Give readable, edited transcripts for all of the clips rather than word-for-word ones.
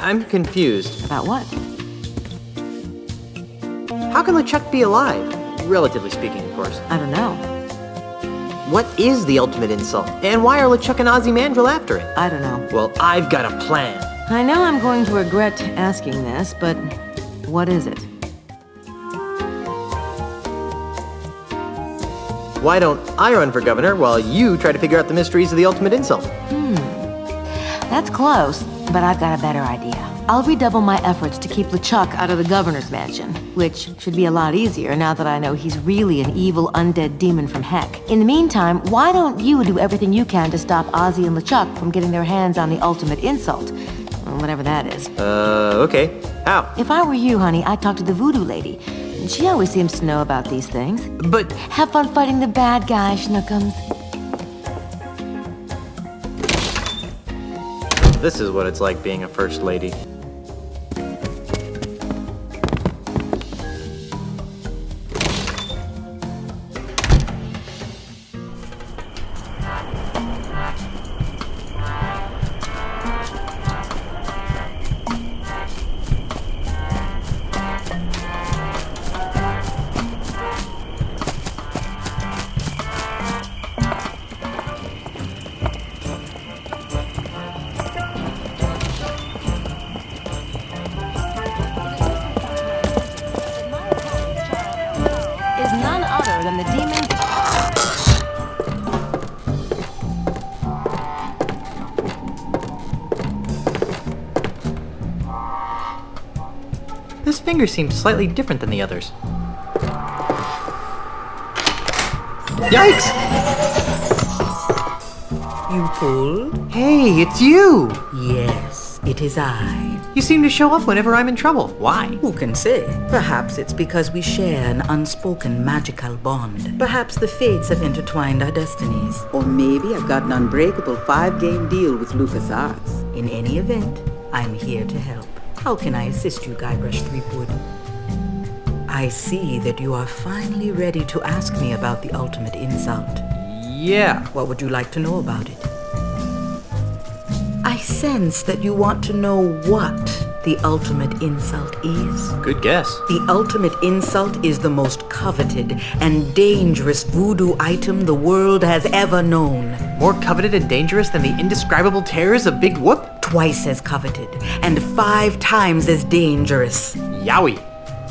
I'm confused. About what? How can LeChuck be alive? Relatively speaking, of course. I don't know. What is the ultimate insult? And why are LeChuck and Ozymandias after it? I don't know. Well, I've got a plan. I know I'm going to regret asking this, but what is it? Why don't I run for governor while you try to figure out the mysteries of the ultimate insult? That's close, but I've got a better idea. I'll redouble my efforts to keep LeChuck out of the governor's mansion, which should be a lot easier now that I know he's really an evil undead demon from heck. In the meantime, why don't you do everything you can to stop Ozzy and LeChuck from getting their hands on the ultimate insult? Whatever that is. Okay. How? If I were you, honey, I'd talk to the voodoo lady. She always seems to know about these things. But... Have fun fighting the bad guy, Schnookums. This is what it's like being a first lady. This finger seems slightly different than the others. Yikes! You pulled? Hey, it's you! Yes, it is I. You seem to show up whenever I'm in trouble. Why? Who can say? Perhaps it's because we share an unspoken magical bond. Perhaps the fates have intertwined our destinies. Or maybe I've got an unbreakable 5-game deal with LucasArts. In any event, I'm here to help. How can I assist you, Guybrush Threepwood? I see that you are finally ready to ask me about the ultimate insult. Yeah. What would you like to know about it? I sense that you want to know what the ultimate insult is. Good guess. The ultimate insult is the most coveted and dangerous voodoo item the world has ever known. More coveted and dangerous than the indescribable terrors of Big Whoop? Twice as coveted and 5 times as dangerous. Yowie.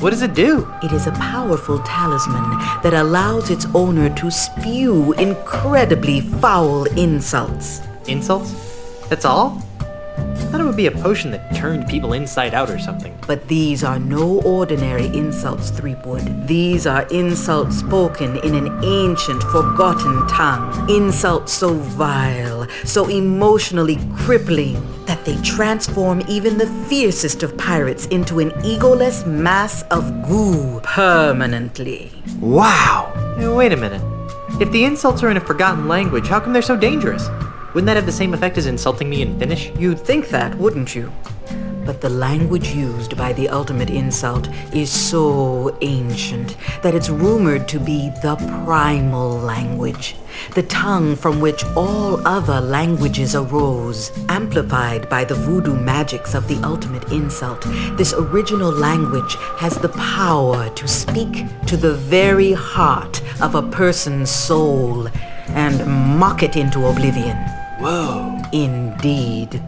What does it do? It is a powerful talisman that allows its owner to spew incredibly foul insults. Insults? That's all? I thought it would be a potion that turned people inside out or something. But these are no ordinary insults, Threepwood. These are insults spoken in an ancient, forgotten tongue. Insults so vile, so emotionally crippling, that they transform even the fiercest of pirates into an egoless mass of goo permanently. Wow! Hey, wait a minute. If the insults are in a forgotten language, how come they're so dangerous? Wouldn't that have the same effect as insulting me in Finnish? You'd think that, wouldn't you? But the language used by the ultimate insult is so ancient that it's rumored to be the primal language, the tongue from which all other languages arose. Amplified by the voodoo magics of the ultimate insult, this original language has the power to speak to the very heart of a person's soul and mock it into oblivion. Whoa. Indeed.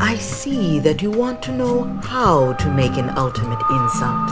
I see that you want to know how to make an ultimate insult.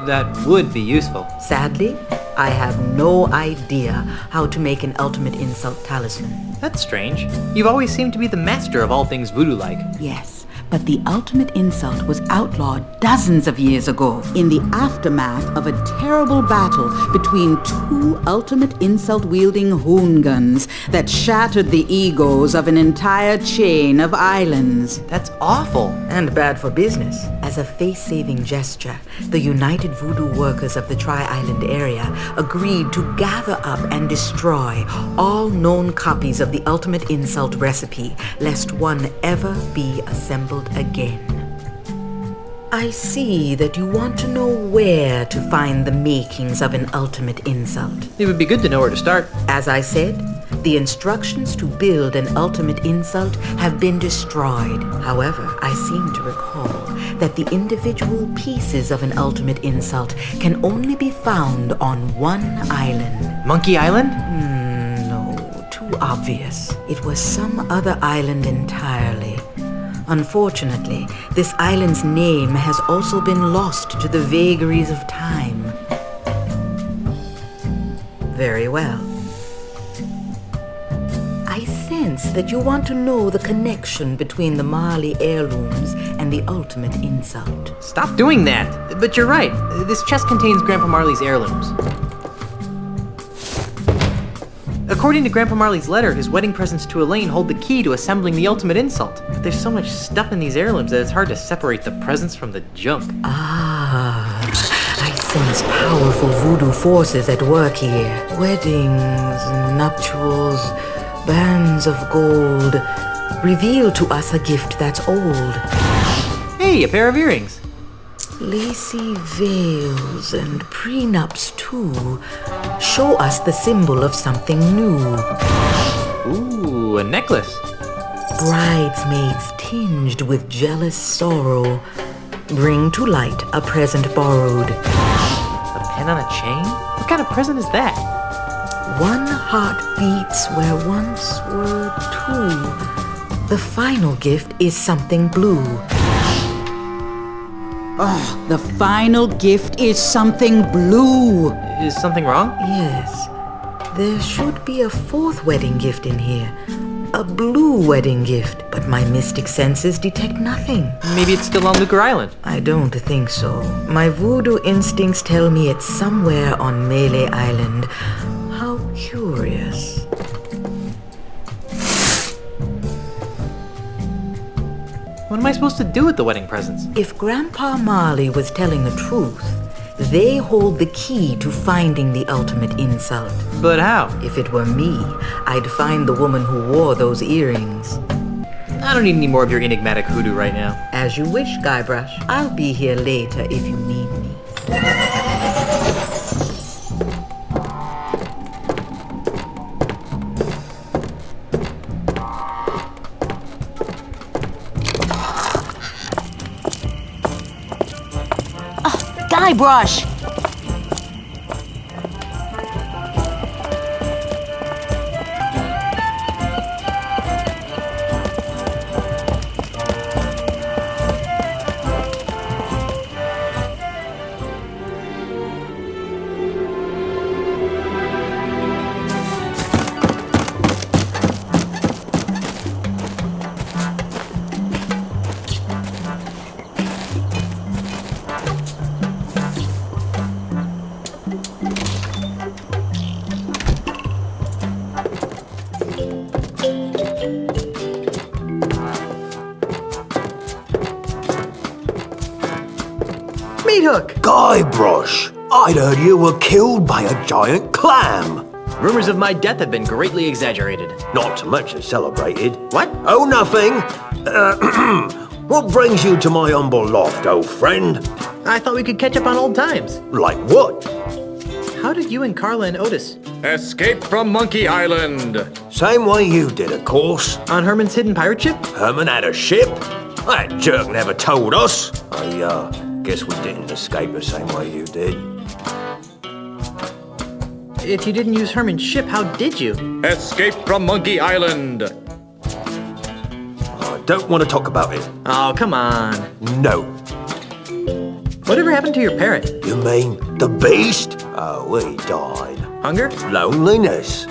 That would be useful. Sadly, I have no idea how to make an ultimate insult talisman. That's strange. You've always seemed to be the master of all things voodoo-like. Yes, but the ultimate insult was outlawed dozens of years ago in the aftermath of a terrible battle between 2 ultimate insult-wielding hoongans that shattered the egos of an entire chain of islands. That's awful. And bad for business. As a face-saving gesture, the United Voodoo Workers of the Tri-Island area agreed to gather up and destroy all known copies of the ultimate insult recipe, lest one ever be assembled again. I see that you want to know where to find the makings of an ultimate insult. It would be good to know where to start. As I said, The instructions to build an ultimate insult have been destroyed. However, I seem to recall that the individual pieces of an ultimate insult can only be found on one island. Monkey Island? No, too obvious. It was some other island entirely. Unfortunately, this island's name has also been lost to the vagaries of time. Very well. I sense that you want to know the connection between the Marley heirlooms and the ultimate insult. Stop doing that! But you're right. This chest contains Grandpa Marley's heirlooms. According to Grandpa Marley's letter, his wedding presents to Elaine hold the key to assembling the ultimate insult. But there's so much stuff in these heirlooms that it's hard to separate the presents from the junk. I sense powerful voodoo forces at work here. Weddings, nuptials, bands of gold. Reveal to us a gift that's old. Hey, a pair of earrings. Lacy veils and prenups, too. Show us the symbol of something new. Ooh, a necklace. Bridesmaids tinged with jealous sorrow. Bring to light a present borrowed. A pin on a chain? What kind of present is that? One heart beats where once were two. The final gift is something blue. Oh, the final gift is something blue. Is something wrong? Yes. There should be a fourth wedding gift in here. A blue wedding gift, but my mystic senses detect nothing. Maybe it's still on Lugar Island. I don't think so. My voodoo instincts tell me it's somewhere on Melee Island. How curious. What am I supposed to do with the wedding presents? If Grandpa Marley was telling the truth, they hold the key to finding the ultimate insult. But how? If it were me, I'd find the woman who wore those earrings. I don't need any more of your enigmatic hoodoo right now. As you wish, Guybrush. I'll be here later if you need me. Guybrush! Meat hook! Guybrush, I'd heard you were killed by a giant clam. Rumors of my death have been greatly exaggerated. Not to mention celebrated. What? Oh, nothing. What brings you to my humble loft, old friend? I thought we could catch up on old times. Like what? How did you and Carla and Otis? Escape from Monkey Island! Same way you did, of course. On Herman's hidden pirate ship? Herman had a ship. That jerk never told us. I guess we didn't escape the same way you did. If you didn't use Herman's ship, how did you? Escape from Monkey Island! I don't want to talk about it. Oh, come on. No. Whatever happened to your parrot? You mean the beast? Oh, he died. Hunger? Loneliness.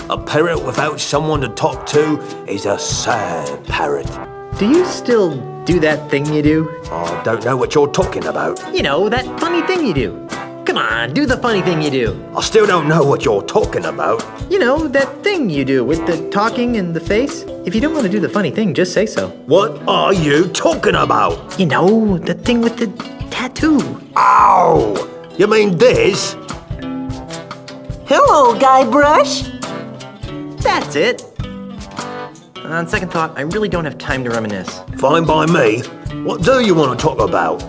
A parrot without someone to talk to is a sad parrot. Do you still do that thing you do? I don't know what you're talking about. You know, that funny thing you do. Come on, do the funny thing you do. I still don't know what you're talking about. You know, that thing you do with the talking and the face. If you don't want to do the funny thing, just say so. What are you talking about? You know, the thing with the tattoo. Ow! You mean this? Hello, Guybrush. That's it. On second thought, I really don't have time to reminisce. Fine by me. What do you want to talk about?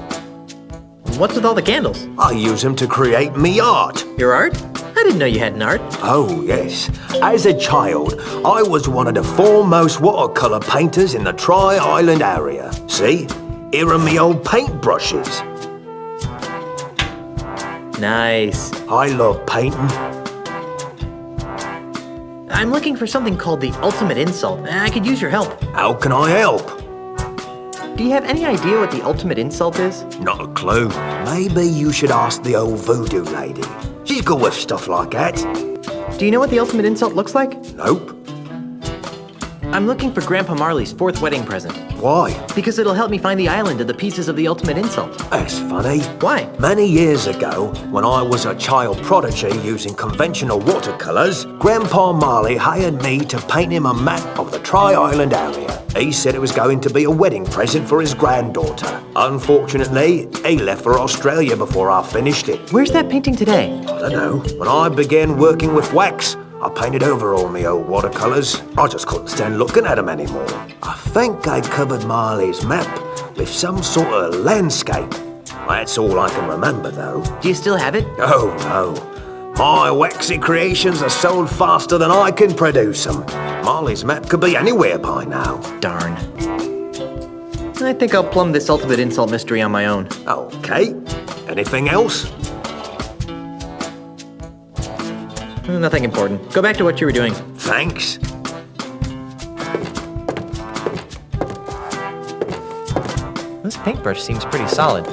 What's with all the candles? I use them to create me art. Your art? I didn't know you had an art. Oh, yes. As a child, I was one of the foremost watercolour painters in the Tri-Island area. See? Here are me old paintbrushes. Nice. I love painting. I'm looking for something called the ultimate insult. I could use your help. How can I help? Do you have any idea what the ultimate insult is? Not a clue. Maybe you should ask the old voodoo lady. She's good with stuff like that. Do you know what the ultimate insult looks like? Nope. I'm looking for Grandpa Marley's 4th wedding present. Why? Because it'll help me find the island of the pieces of the ultimate insult. That's funny. Why? Many years ago, when I was a child prodigy using conventional watercolours, Grandpa Marley hired me to paint him a map of the Tri-Island area. He said it was going to be a wedding present for his granddaughter. Unfortunately, he left for Australia before I finished it. Where's that painting today? I don't know. When I began working with wax, I painted over all my old watercolours. I just couldn't stand looking at them anymore. I think I covered Marley's map with some sort of landscape. That's all I can remember, though. Do you still have it? Oh, no. My waxy creations are sold faster than I can produce them. Marley's map could be anywhere by now. Darn. I think I'll plumb this ultimate insult mystery on my own. Okay. Anything else? Nothing important. Go back to what you were doing. Thanks. This paintbrush seems pretty solid.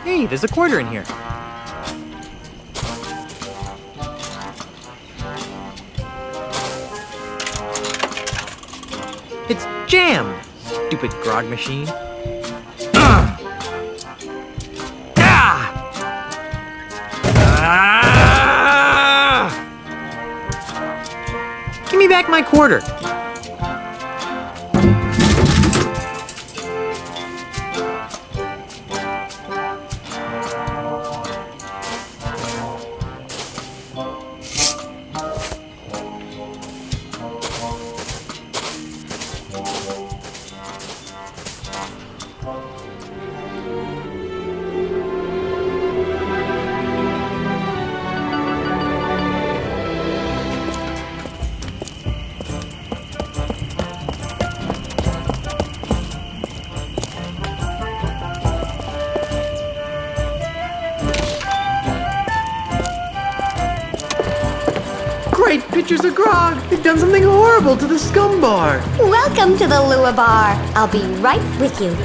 Hey, there's a quarter in here. It's jam! Stupid grog machine. Give me back my quarter. Great pictures of grog! They've done something horrible to the scum bar! Welcome to the Lua Bar. I'll be right with you.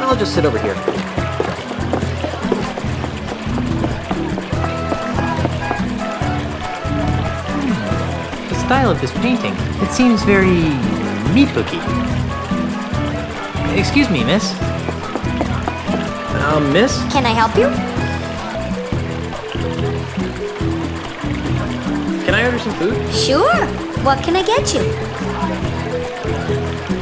I'll just sit over here. The style of this painting, it seems very meat hooky. Excuse me, miss. Miss? Can I help you? Can I order some food? Sure. What can I get you?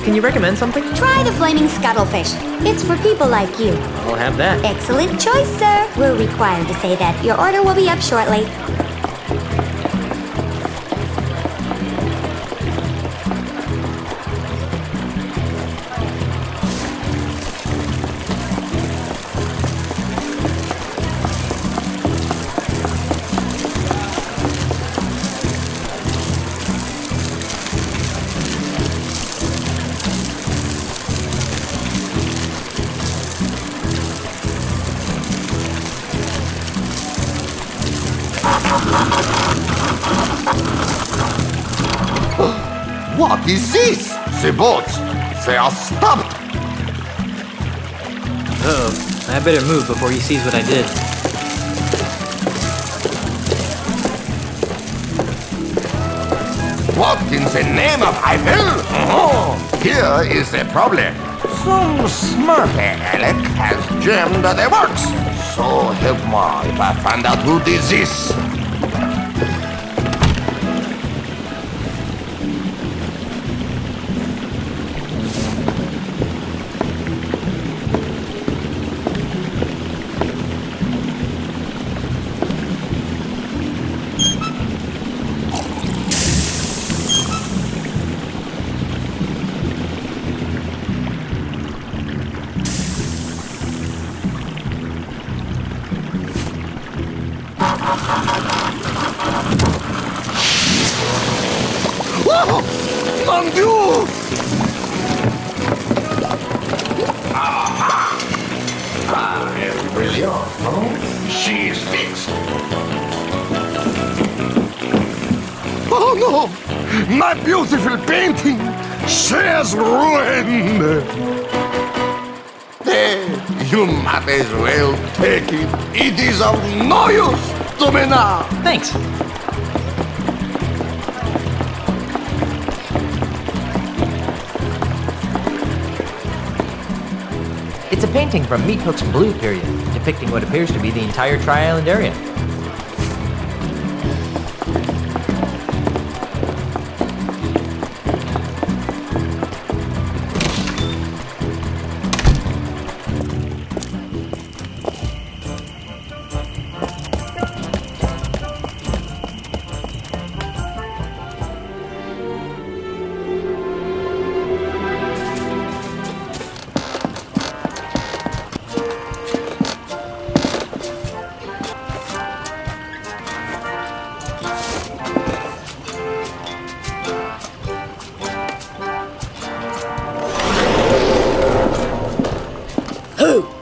Can you recommend something? Try the flaming scuttlefish. It's for people like you. I'll have that. Excellent choice, sir. We're required to say that. Your order will be up shortly. What is this? The boats, they are stopped. Uh-oh, I better move before he sees what I did. What in the name of Eiffel? Oh, here is the problem. Some smart aleck has jammed the works. So help me if I find out who did this. Mon Dieu! Brilliant, no? She is fixed. Oh no! My beautiful painting! She is ruined! Hey, you might as well take it. It is of no use to me now. Thanks. It's a painting from Meat Hook's Blue period, depicting what appears to be the entire Tri-Island area.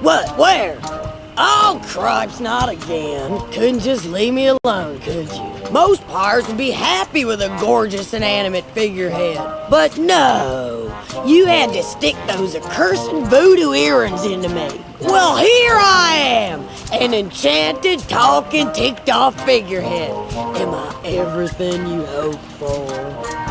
What? Where? Oh, cripes, not again. Couldn't just leave me alone, could you? Most pirates would be happy with a gorgeous inanimate figurehead. But no, you had to stick those accursed voodoo earrings into me. Well, here I am, an enchanted, talking, ticked-off figurehead. Am I everything you hoped for?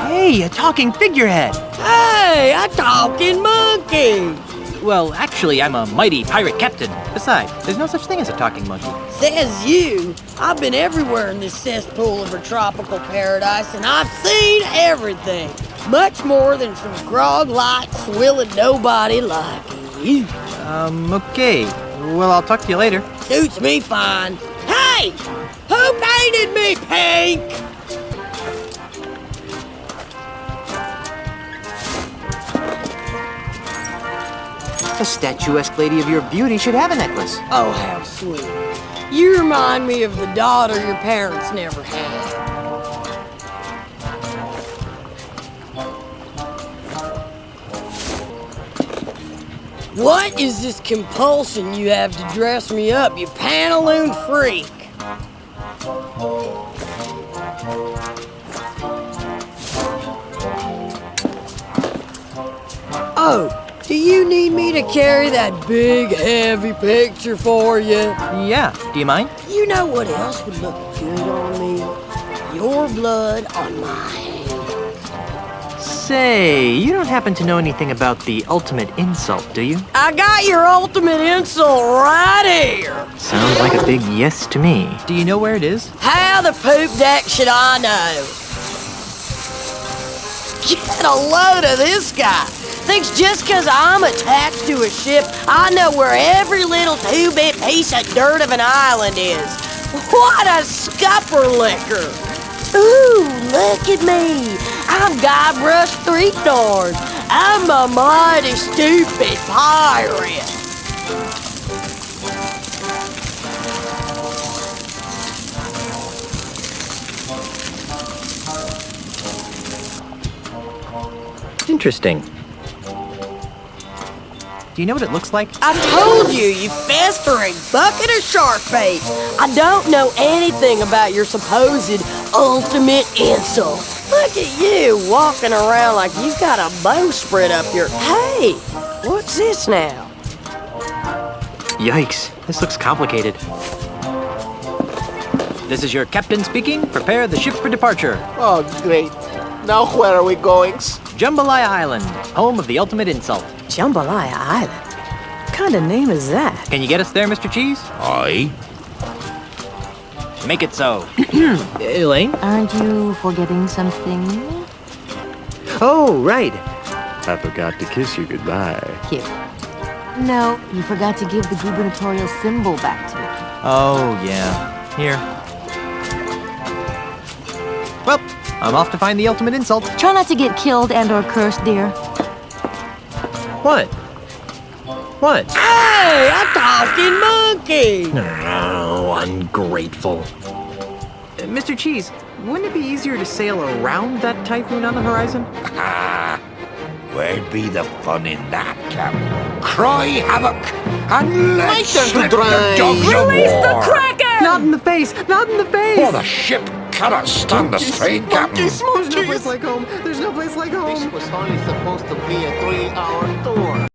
Hey, a talking figurehead! Hey, a talking monkey! Well, actually, I'm a mighty pirate captain. Besides, there's no such thing as a talking monkey. Says you. I've been everywhere in this cesspool of a tropical paradise, and I've seen everything. Much more than some grog-like, swilling nobody like you. Okay. Well, I'll talk to you later. Suits me fine. Hey! Who painted me pink? A statuesque lady of your beauty should have a necklace. Oh, how sweet. You remind me of the daughter your parents never had. What is this compulsion you have to dress me up, you pantaloon freak? Oh, do you need me to carry that big, heavy picture for you? Yeah, do you mind? You know what else would look good on me? Your blood on my hands. Say, you don't happen to know anything about the ultimate insult, do you? I got your ultimate insult right here. Sounds like a big yes to me. Do you know where it is? How the poop deck should I know? Get a load of this guy. Thinks just 'cause I'm attached to a ship, I know where every little two-bit piece of dirt of an island is. What a scupper liquor! Ooh, look at me. I'm Guybrush 3 stars. I'm a mighty stupid pirate. Interesting. Do Do you know what it looks like? I told you, you festering bucket of shark bait. I don't know anything about your supposed ultimate insult. Look at you walking around like you've got a bowsprit up your... Hey, what's this now? Yikes, this looks complicated. This is your captain speaking. Prepare the ship for departure. Oh, great. Now where are we going? Jambalaya Island, home of the ultimate insult. Jambalaya Island? What kind of name is that? Can you get us there, Mr. Cheese? Aye. Make it so. Elaine? Aren't you forgetting something? Oh, right. I forgot to kiss you goodbye. Here. No, you forgot to give the gubernatorial symbol back to me. Oh, yeah. Here. Well, I'm off to find the ultimate insult. Try not to get killed and or cursed, dear. What? What? Hey, a talking monkey! Oh, ungrateful. Mr. Cheese, wouldn't it be easier to sail around that typhoon on the horizon? Where'd be the fun in that, Captain? Cry havoc and let's slip the dogs of war. Not in the face! Not in the face! Oh, the ship cannot stand the strain, Captain. There's no place like home. There's no place like home. This was only supposed to be a 3-hour tour.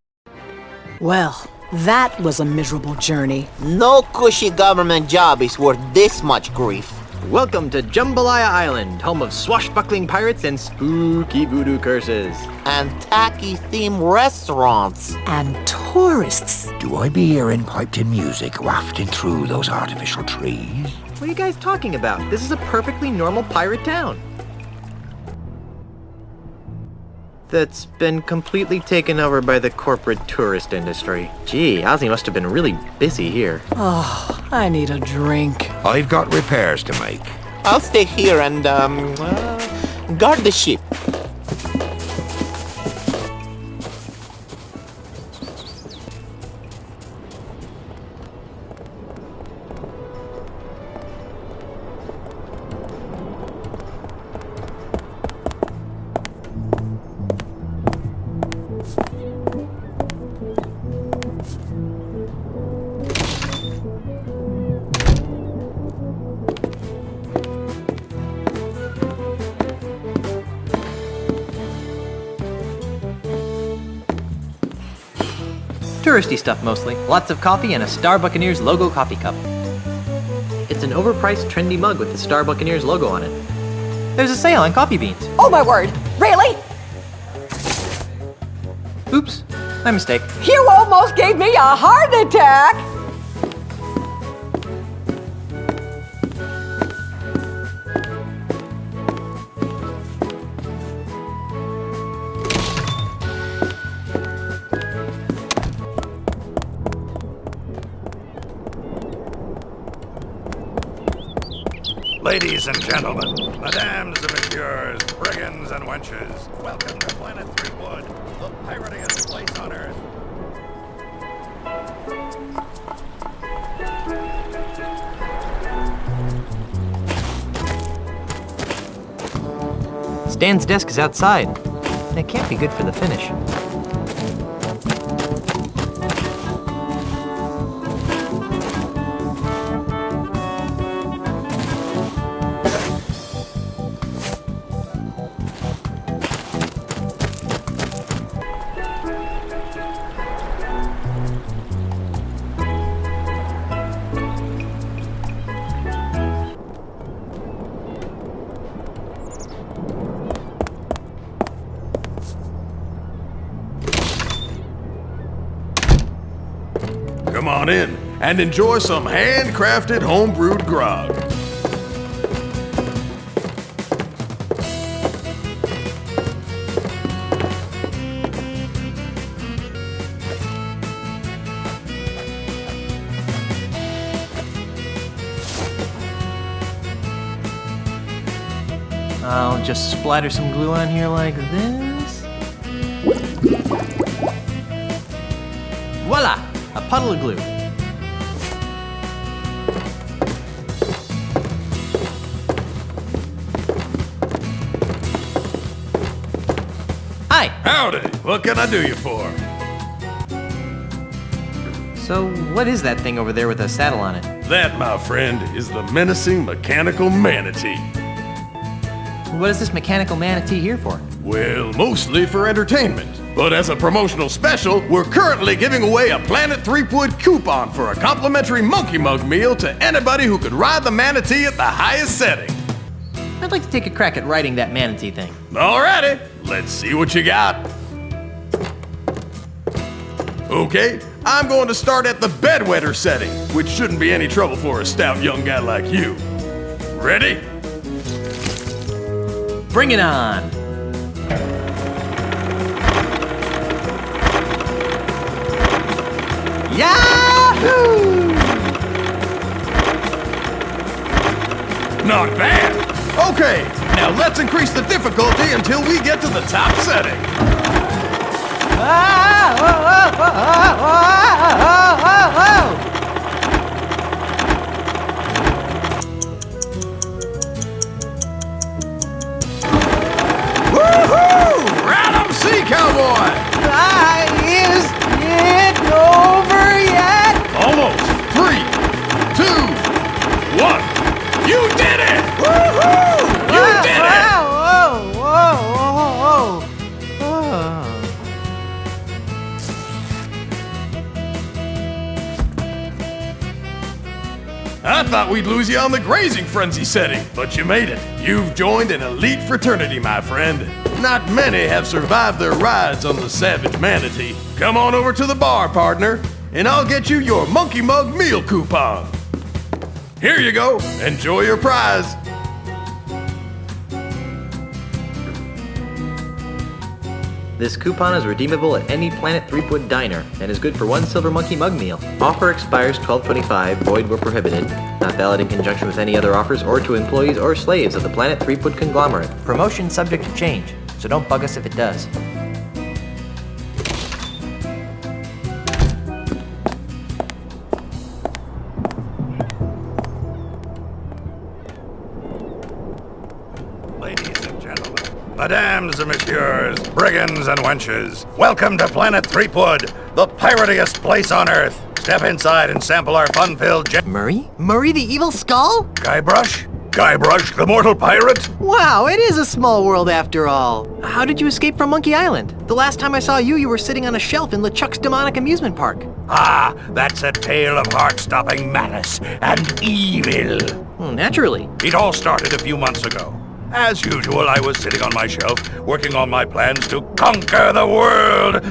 Well, that was a miserable journey. No cushy government job is worth this much grief. Welcome to Jambalaya Island, home of swashbuckling pirates and spooky voodoo curses. And tacky theme restaurants. And tourists. Do I be hearing piped-in music wafting through those artificial trees? What are you guys talking about? This is a perfectly normal pirate town. That's been completely taken over by the corporate tourist industry. Gee, Ozzy must have been really busy here. Oh, I need a drink. I've got repairs to make. I'll stay here and, guard the ship. Touristy stuff mostly. Lots of coffee and a Star Buccaneers logo coffee cup. It's an overpriced trendy mug with the Star Buccaneers logo on it. There's a sale on coffee beans. Oh my word, really? Oops, my mistake. You almost gave me a heart attack! Ladies and gentlemen, madames and messieurs, brigands and wenches, welcome to Planet 3 Wood, the piratiest place on Earth. Stan's desk is outside. That can't be good for the finish. Come on in and enjoy some handcrafted homebrewed grog. I'll just splatter some glue on here like this. Voila! A puddle of glue. Hi! Howdy! What can I do you for? So, what is that thing over there with a saddle on it? That, my friend, is the menacing mechanical manatee. What is this mechanical manatee here for? Well, mostly for entertainment. But as a promotional special, we're currently giving away a Planet Threepwood coupon for a complimentary Monkey Mug meal to anybody who could ride the manatee at the highest setting. I'd like to take a crack at riding that manatee thing. Alrighty, let's see what you got. Okay, I'm going to start at the bedwetter setting, which shouldn't be any trouble for a stout young guy like you. Ready? Bring it on! Yahoo! Not bad. Okay, now let's increase the difficulty until we get to the top setting. Woohoo! Random Sea Cowboy! Is it over yet? Almost. 3, 2, 1. You did it! Woohoo! You did it! I thought we'd lose you on the grazing frenzy setting, but you made it. You've joined an elite fraternity, my friend. Not many have survived their rides on the savage manatee. Come on over to the bar, partner, and I'll get you your Monkey Mug meal coupon. Here you go. Enjoy your prize. This coupon is redeemable at any Planet Threepwood diner and is good for 1 silver monkey mug meal. Offer expires 12/25, void where prohibited. Not valid in conjunction with any other offers or to employees or slaves of the Planet Threepwood conglomerate. Promotion subject to change, so don't bug us if it does. Mesdames and messieurs, brigands and wenches, welcome to Planet Threepwood, the piratiest place on Earth. Step inside and sample our fun-filled Murray? Murray the evil skull? Guybrush? Guybrush, the mortal pirate? Wow, it is a small world after all. How did you escape from Monkey Island? The last time I saw you, you were sitting on a shelf in LeChuck's demonic amusement park. Ah, that's a tale of heart-stopping malice and evil. Naturally. It all started a few months ago. As usual, I was sitting on my shelf, working on my plans to conquer the world.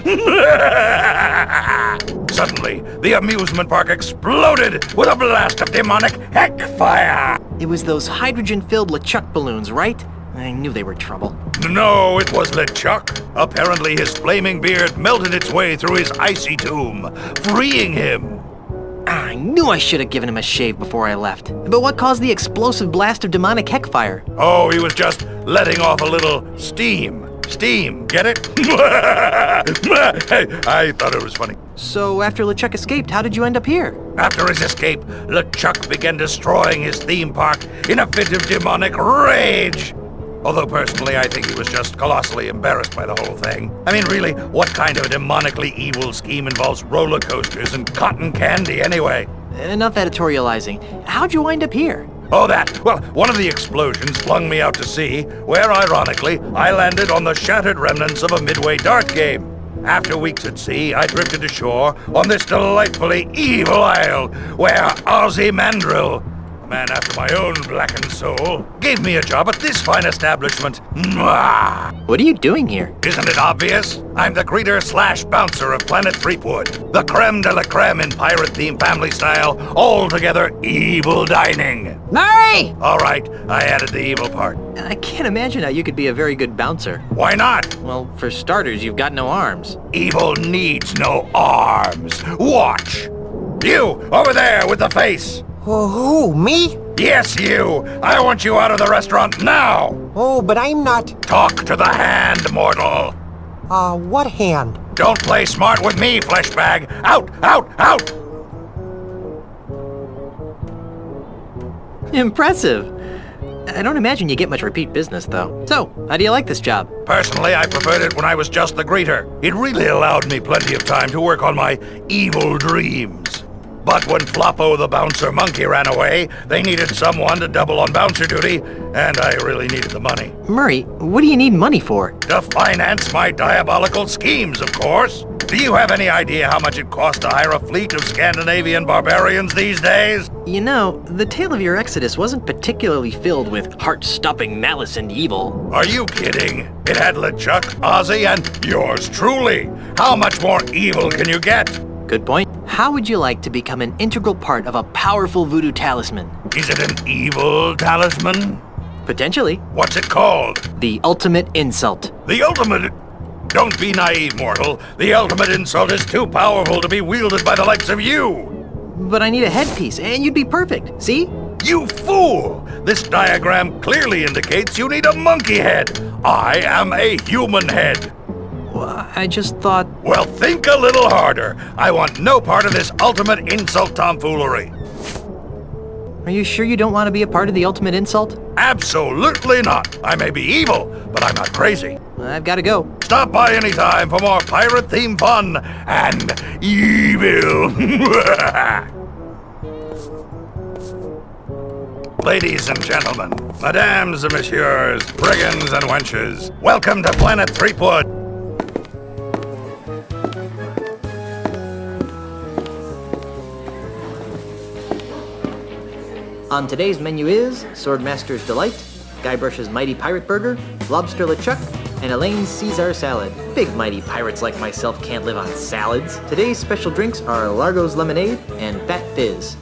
Suddenly, the amusement park exploded with a blast of demonic heck fire. It was those hydrogen-filled LeChuck balloons, right? I knew they were trouble. No, it was LeChuck. Apparently, his flaming beard melted its way through his icy tomb, freeing him. I knew I should have given him a shave before I left. But what caused the explosive blast of demonic heck fire? Oh, he was just letting off a little steam. Steam, get it? I thought it was funny. So after LeChuck escaped, how did you end up here? After his escape, LeChuck began destroying his theme park in a fit of demonic rage. Although personally, I think he was just colossally embarrassed by the whole thing. I mean, really, what kind of demonically evil scheme involves roller coasters and cotton candy anyway? Enough editorializing. How'd you wind up here? Oh, that. Well, one of the explosions flung me out to sea, where, ironically, I landed on the shattered remnants of a Midway dart game. After weeks at sea, I drifted ashore on this delightfully evil isle, where Ozzy Mandrill, a man after my own blackened soul, gave me a job at this fine establishment. Mwah! What are you doing here? Isn't it obvious? I'm the greeter/bouncer of Planet Threepwood, the creme de la creme in pirate-themed family style, all-together evil dining. Murray! All right, I added the evil part. I can't imagine how you could be a very good bouncer. Why not? Well, for starters, you've got no arms. Evil needs no arms. Watch. You, over there with the face. Who, me? Yes, you! I want you out of the restaurant now! Oh, but I'm not... Talk to the hand, mortal! What hand? Don't play smart with me, fleshbag! Out! Out! Out! Impressive. I don't imagine you get much repeat business, though. So, how do you like this job? Personally, I preferred it when I was just the greeter. It really allowed me plenty of time to work on my evil dreams. But when Floppo the bouncer monkey ran away, they needed someone to double on bouncer duty, and I really needed the money. Murray, what do you need money for? To finance my diabolical schemes, of course. Do you have any idea how much it costs to hire a fleet of Scandinavian barbarians these days? You know, the tale of your exodus wasn't particularly filled with heart-stopping malice and evil. Are you kidding? It had LeChuck, Ozzy, and yours truly. How much more evil can you get? Good point. How would you like to become an integral part of a powerful voodoo talisman? Is it an evil talisman? Potentially. What's it called? The ultimate insult. The ultimate... Don't be naive, mortal. The ultimate insult is too powerful to be wielded by the likes of you. But I need a headpiece, and you'd be perfect. See? You fool! This diagram clearly indicates you need a monkey head. I am a human head. Well, I just thought... Well, think a little harder. I want no part of this ultimate insult tomfoolery. Are you sure you don't want to be a part of the ultimate insult? Absolutely not. I may be evil, but I'm not crazy. I've got to go. Stop by anytime for more pirate-themed fun and evil. Ladies and gentlemen, madames and messieurs, brigands and wenches, welcome to Planet Threepwood. On today's menu is Swordmaster's Delight, Guybrush's Mighty Pirate Burger, Lobster LeChuck, and Elaine's Caesar Salad. Big mighty pirates like myself can't live on salads. Today's special drinks are Largo's Lemonade and Fat Fizz.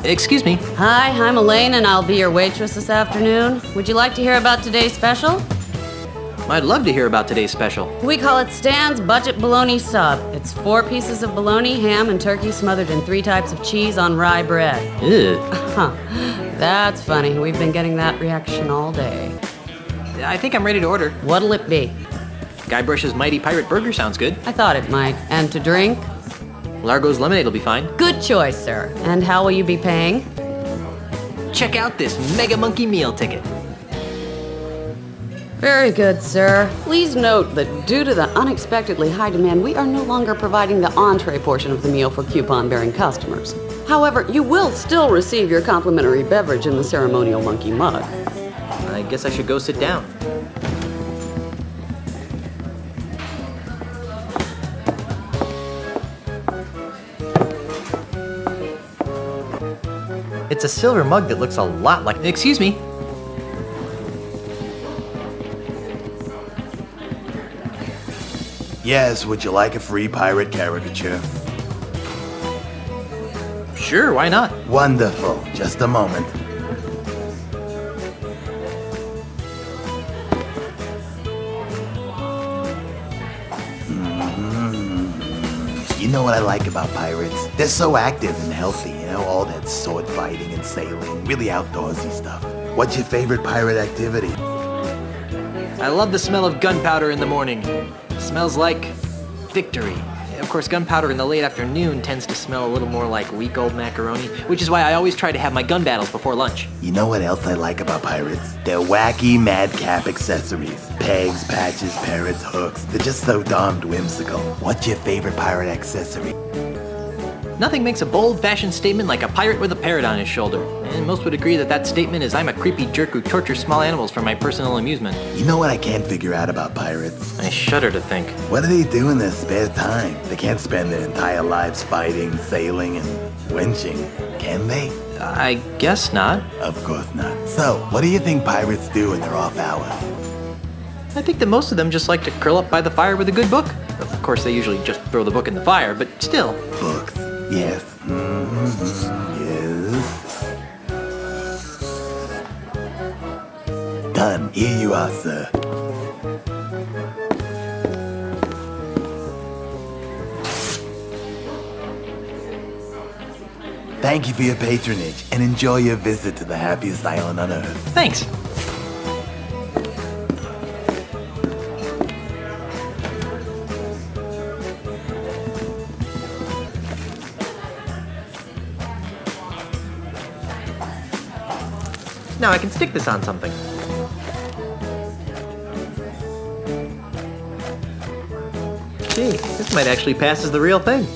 Excuse me. Hi, I'm Elaine, and I'll be your waitress this afternoon. Would you like to hear about today's special? I'd love to hear about today's special. We call it Stan's Budget Bologna Sub. It's 4 pieces of bologna, ham, and turkey smothered in 3 types of cheese on rye bread. Ew. Huh. That's funny. We've been getting that reaction all day. I think I'm ready to order. What'll it be? Guybrush's Mighty Pirate Burger sounds good. I thought it might. And to drink? Largo's Lemonade will be fine. Good choice, sir. And how will you be paying? Check out this Mega Monkey meal ticket. Very good, sir. Please note that due to the unexpectedly high demand, we are no longer providing the entree portion of the meal for coupon-bearing customers. However, you will still receive your complimentary beverage in the ceremonial monkey mug. I guess I should go sit down. It's a silver mug that looks a lot like... Excuse me. Yes, would you like a free pirate caricature? Sure, why not? Wonderful. Just a moment. You know what I like about pirates? They're so active and healthy, you know, all that sword fighting and sailing, really outdoorsy stuff. What's your favorite pirate activity? I love the smell of gunpowder in the morning. It smells like victory. Of course, gunpowder in the late afternoon tends to smell a little more like weak old macaroni, which is why I always try to have my gun battles before lunch. You know what else I like about pirates? Their wacky madcap accessories. Pegs, patches, parrots, hooks. They're just so darned whimsical. What's your favorite pirate accessory? Nothing makes a bold fashion statement like a pirate with a parrot on his shoulder. And most would agree that that statement is I'm a creepy jerk who tortures small animals for my personal amusement. You know what I can't figure out about pirates? I shudder to think. What do they do in their spare time? They can't spend their entire lives fighting, sailing, and wenching, can they? I guess not. Of course not. So, what do you think pirates do in their off hours? I think that most of them just like to curl up by the fire with a good book. Of course, they usually just throw the book in the fire, but still. Books. Yes. Yes. Done. Here you are, sir. Thank you for your patronage, and enjoy your visit to the happiest island on Earth. Thanks. Now I can stick this on something. Gee, this might actually pass as the real thing.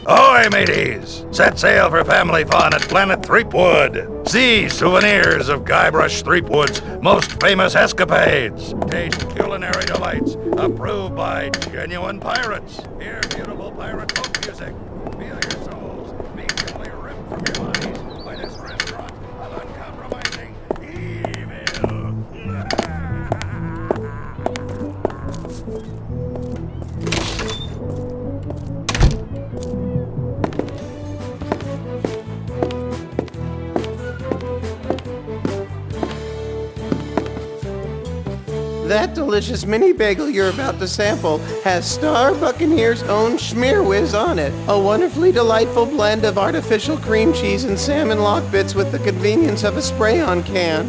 Ahoy, mateys! Set sail for family fun at Planet Threepwood. See souvenirs of Guybrush Threepwood's most famous escapades. Taste culinary delights approved by genuine pirates. Hear beautiful pirate folk music. Feel your souls immediately ripped from your bodies by this restaurant of uncompromising evil. That delicious mini bagel you're about to sample has Star Buccaneer's own schmearwhiz on it. A wonderfully delightful blend of artificial cream cheese and salmon lock bits with the convenience of a spray-on can.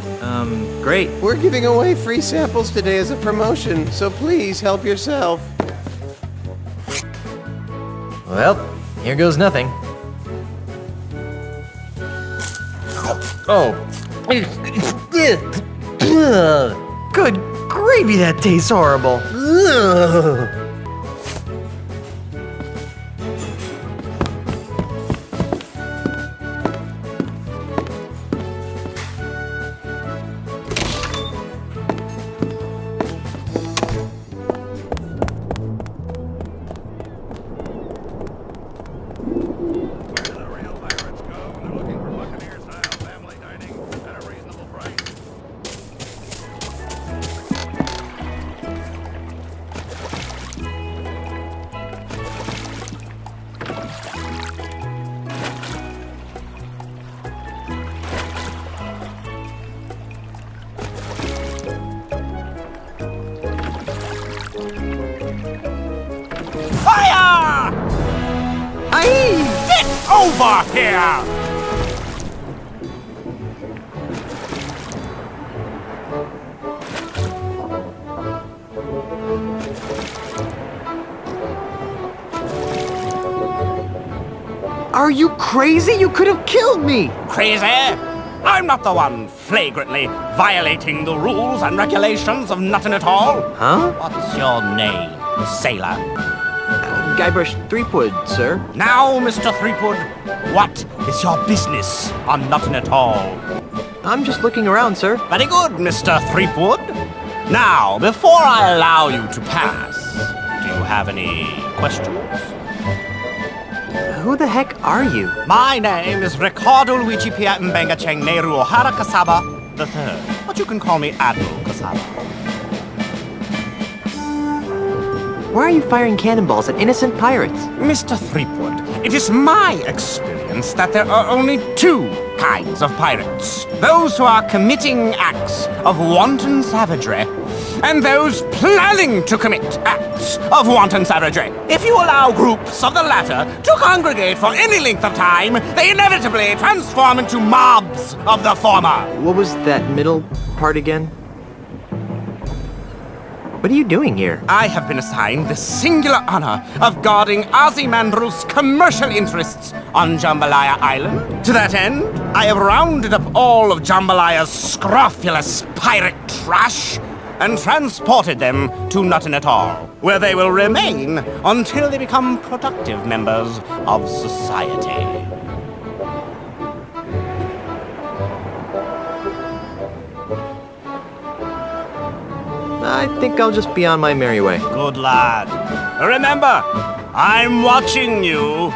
Great. We're giving away free samples today as a promotion, so please help yourself. Well, here goes nothing. Oh. Good gravy, that tastes horrible. Ugh. Fire! Get over here! Are you crazy? You could have killed me! Crazy? I'm not the one flagrantly violating the rules and regulations of nothing at all. Huh? What's your name, sailor? Guybrush Threepwood, sir. Now, Mr. Threepwood, what is your business on nothing at all? I'm just looking around, sir. Very good, Mr. Threepwood. Now, before I allow you to pass, do you have any questions? Who the heck are you? My name is Ricardo Luigi Pia Mbenga Cheng Nehru Ohara Kasaba III, but you can call me Admiral Kasaba. Why are you firing cannonballs at innocent pirates? Mr. Threepwood, it is my experience that there are only two kinds of pirates. Those who are committing acts of wanton savagery, and those planning to commit acts of wanton savagery. If you allow groups of the latter to congregate for any length of time, they inevitably transform into mobs of the former. What was that middle part again? What are you doing here? I have been assigned the singular honor of guarding Ozymandias' commercial interests on Jambalaya Island. To that end, I have rounded up all of Jambalaya's scrofulous pirate trash and transported them to Nothing at All, where they will remain until they become productive members of society. I think I'll just be on my merry way. Good lad. Remember, I'm watching you.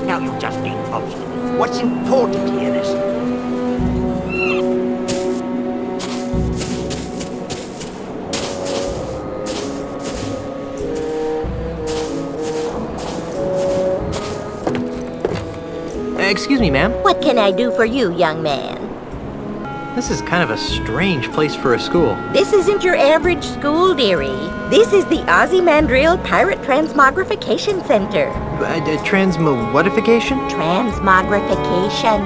Now Now you're just being obstinate. What's important here is... Excuse me, ma'am. What can I do for you, young man? This is kind of a strange place for a school. This isn't your average school, dearie. This is the Ozymandias Pirate Transmogrification Center. Transmowhatification? Transmogrification.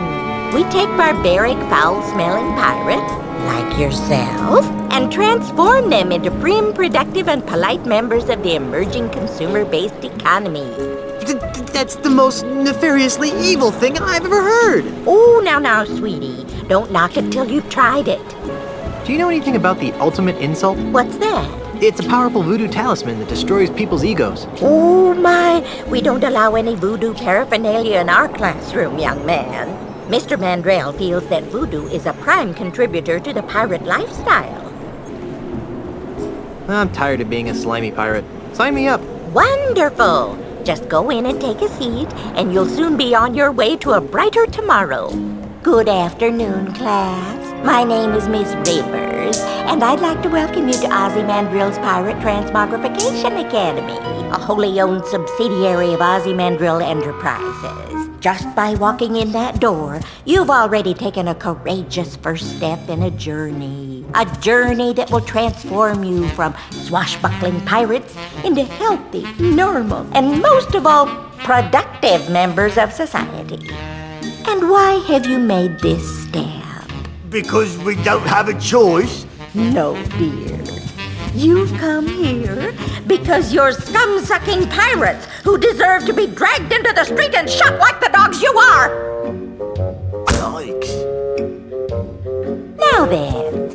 We take barbaric, foul-smelling pirates, like yourself, and transform them into prim, productive, and polite members of the emerging consumer-based economy. That's the most nefariously evil thing I've ever heard. Oh, now, sweetie. Don't knock it till you've tried it. Do you know anything about the ultimate insult? What's that? It's a powerful voodoo talisman that destroys people's egos. Oh, my. We don't allow any voodoo paraphernalia in our classroom, young man. Mr. Mandrell feels that voodoo is a prime contributor to the pirate lifestyle. I'm tired of being a slimy pirate. Sign me up. Wonderful. Just go in and take a seat, and you'll soon be on your way to a brighter tomorrow. Good afternoon, class. My name is Miss Rivers, and I'd like to welcome you to Ozymandias Pirate Transmogrification Academy, a wholly owned subsidiary of Ozymandias Enterprises. Just by walking in that door, you've already taken a courageous first step in a journey that will transform you from swashbuckling pirates into healthy, normal, and most of all, productive members of society. And why have you made this step? Because we don't have a choice. No, dear. You've come here because you're scum-sucking pirates who deserve to be dragged into the street and shot like the dogs you are! Yikes. Now then,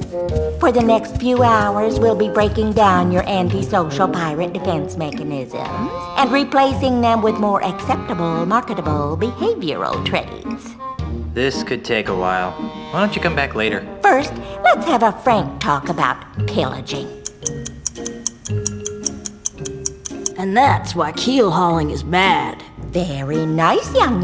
for the next few hours, we'll be breaking down your antisocial pirate defense mechanisms and replacing them with more acceptable, marketable behavioral traits. This could take a while. Why don't you come back later? First, let's have a frank talk about pillaging. And that's why keel hauling is bad. Very nice, young.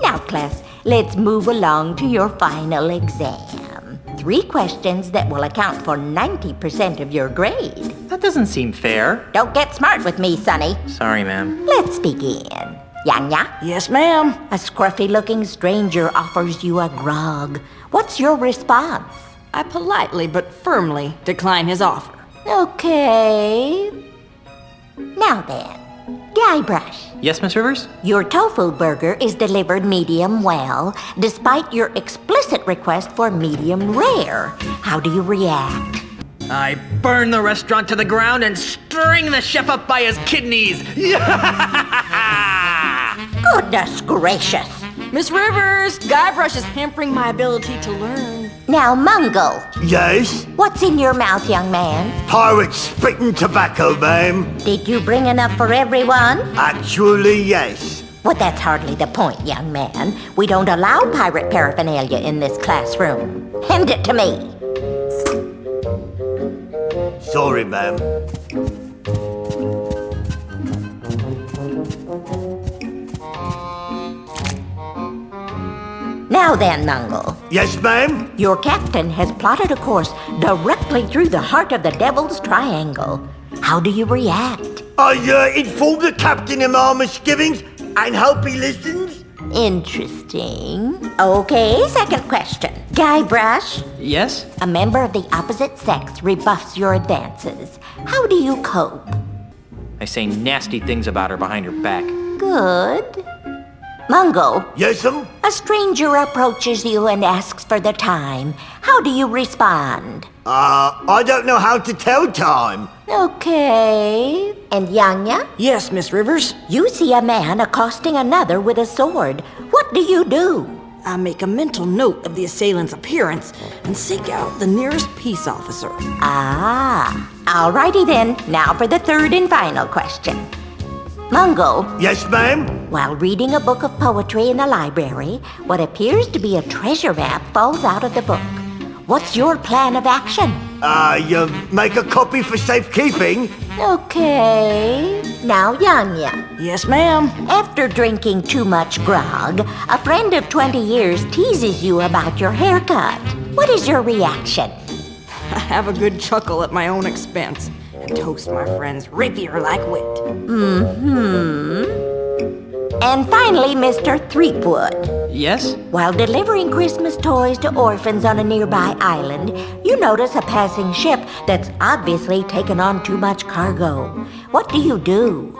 Now, class, let's move along to your final exam. 3 questions that will account for 90% of your grade. That doesn't seem fair. Don't get smart with me, Sonny. Sorry, ma'am. Let's begin. Yanya? Yes, ma'am. A scruffy-looking stranger offers you a grog. What's your response? I politely but firmly decline his offer. Okay. Now then, Guybrush. Yes, Miss Rivers? Your tofu burger is delivered medium well, despite your explicit request for medium rare. How do you react? I burn the restaurant to the ground and string the chef up by his kidneys. Goodness gracious. Miss Rivers, Guybrush is hampering my ability to learn. Now, Mungo. Yes? What's in your mouth, young man? Pirate spitting tobacco, ma'am. Did you bring enough for everyone? Actually, yes. Well, that's hardly the point, young man. We don't allow pirate paraphernalia in this classroom. Hand it to me. Sorry, ma'am. Now then, Mungo. Yes, ma'am? Your captain has plotted a course directly through the heart of the Devil's Triangle. How do you react? I inform the captain of my misgivings and hope he listens. Interesting. Okay, second question. Guybrush? Yes? A member of the opposite sex rebuffs your advances. How do you cope? I say nasty things about her behind her back. Good. Mungo? Yes'm? A stranger approaches you and asks for the time. How do you respond? I don't know how to tell time. Okay. And Yanya? Yes, Miss Rivers. You see a man accosting another with a sword. What do you do? I make a mental note of the assailant's appearance and seek out the nearest peace officer. Ah. Alrighty then. Now for the third and final question. Mungo. Yes, ma'am? While reading a book of poetry in the library, what appears to be a treasure map falls out of the book. What's your plan of action? You make a copy for safekeeping. Okay. Now, Yanya. Yes, ma'am. After drinking too much grog, a friend of 20 years teases you about your haircut. What is your reaction? I have a good chuckle at my own expense and toast my friend's rapier like wit. And finally, Mr. Threepwood. Yes? While delivering Christmas toys to orphans on a nearby island, you notice a passing ship that's obviously taken on too much cargo. What do you do?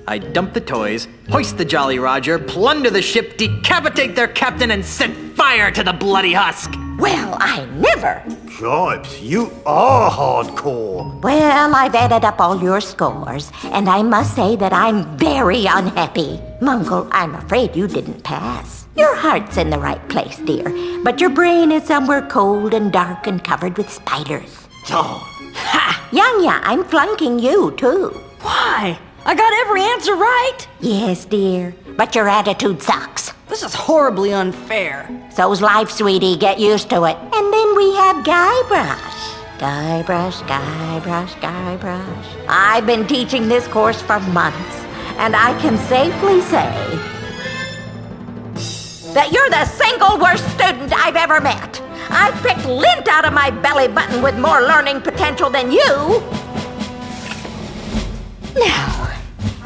I dump the toys, hoist the Jolly Roger, plunder the ship, decapitate their captain, and set fire to the bloody husk. Well, I never. Gripes, you are hardcore. Well, I've added up all your scores, and I must say that I'm very unhappy. Mungle, I'm afraid you didn't pass. Your heart's in the right place, dear, but your brain is somewhere cold and dark and covered with spiders. Oh. Ha! Yanya, I'm flunking you, too. Why? I got every answer right. Yes, dear, but your attitude sucks. This is horribly unfair. So's life, sweetie. Get used to it. And then we have Guybrush. Guybrush. I've been teaching this course for months, and I can safely say that you're the single worst student I've ever met. I've picked lint out of my belly button with more learning potential than you. Now,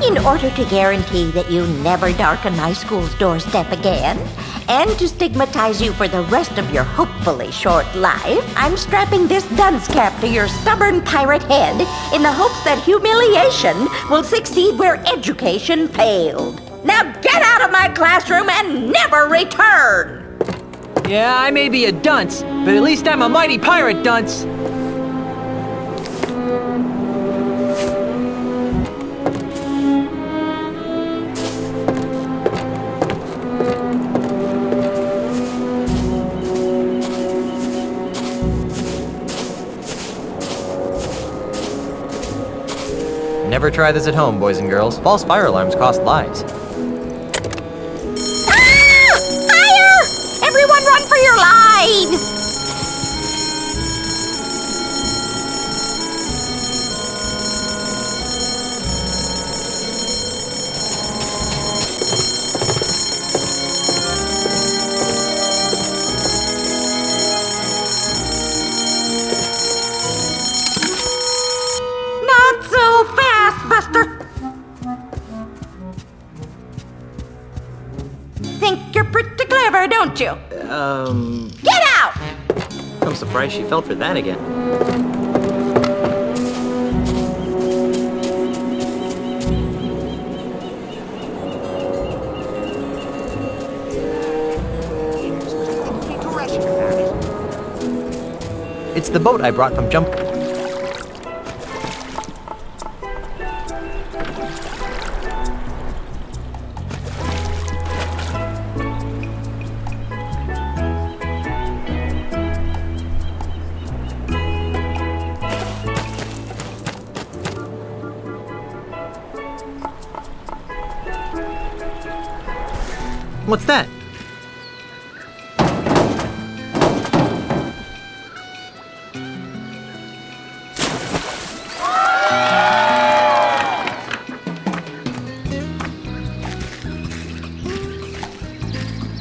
in order to guarantee that you never darken my school's doorstep again, and to stigmatize you for the rest of your hopefully short life, I'm strapping this dunce cap to your stubborn pirate head in the hopes that humiliation will succeed where education failed. Now get out of my classroom and never return! Yeah, I may be a dunce, but at least I'm a mighty pirate dunce. Never try this at home, boys and girls. False fire alarms cost lives. Ah! Fire! Everyone run for your lives! Not so fast, Buster! Think you're pretty clever, don't you? Get out! I'm surprised she fell for that again. It's the boat I brought from Jump. What's that?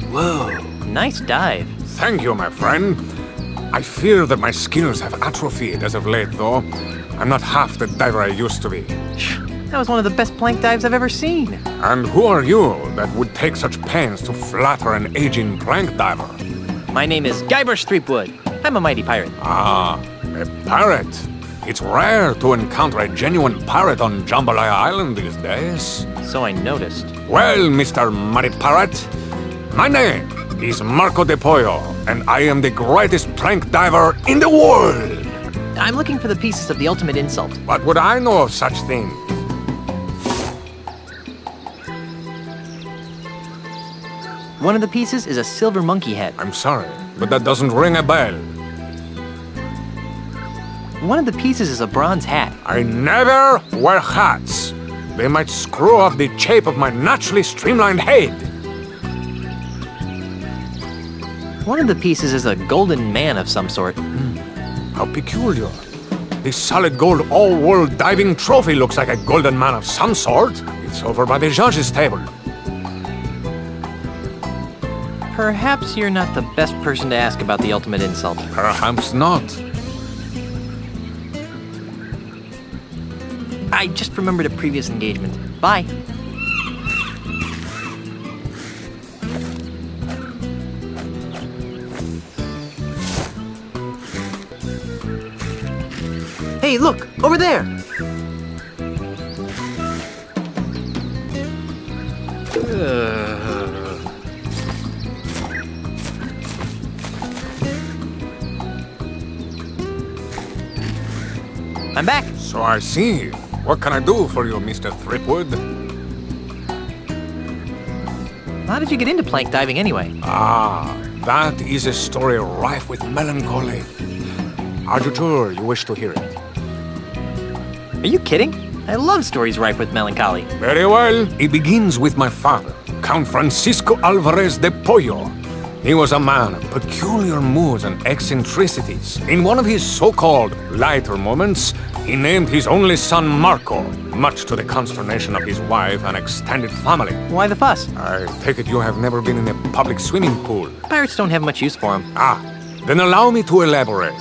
Whoa, nice dive. Thank you, my friend. I fear that my skills have atrophied as of late, though. I'm not half the diver I used to be. That was one of the best plank dives I've ever seen. And who are you that would take such pains to flatter an aging plank diver? My name is Guybrush Threepwood. I'm a mighty pirate. Ah, a pirate. It's rare to encounter a genuine pirate on Jambalaya Island these days. So I noticed. Well, Mr. Mighty Pirate, my name is Marco de Pollo, and I am the greatest plank diver in the world. I'm looking for the pieces of the ultimate insult. What would I know of such things? One of the pieces is a silver monkey head. I'm sorry, but that doesn't ring a bell. One of the pieces is a bronze hat. I never wear hats. They might screw up the shape of my naturally streamlined head. One of the pieces is a golden man of some sort. How peculiar. The solid gold all-world diving trophy looks like a golden man of some sort. If It's over by the judge's table. Perhaps you're not the best person to ask about the ultimate insult. Perhaps not. I just remembered a previous engagement. Bye. Hey, look! Over there! I'm back! So I see. What can I do for you, Mr. Threepwood? How did you get into plank diving anyway? Ah, that is a story rife with melancholy. Are you sure you wish to hear it? Are you kidding? I love stories rife with melancholy. Very well. It begins with my father, Count Francisco Alvarez de Pollo. He was a man of peculiar moods and eccentricities. In one of his so-called lighter moments, he named his only son Marco, much to the consternation of his wife and extended family. Why the fuss? I take it you have never been in a public swimming pool. Pirates don't have much use for them. Ah, then allow me to elaborate.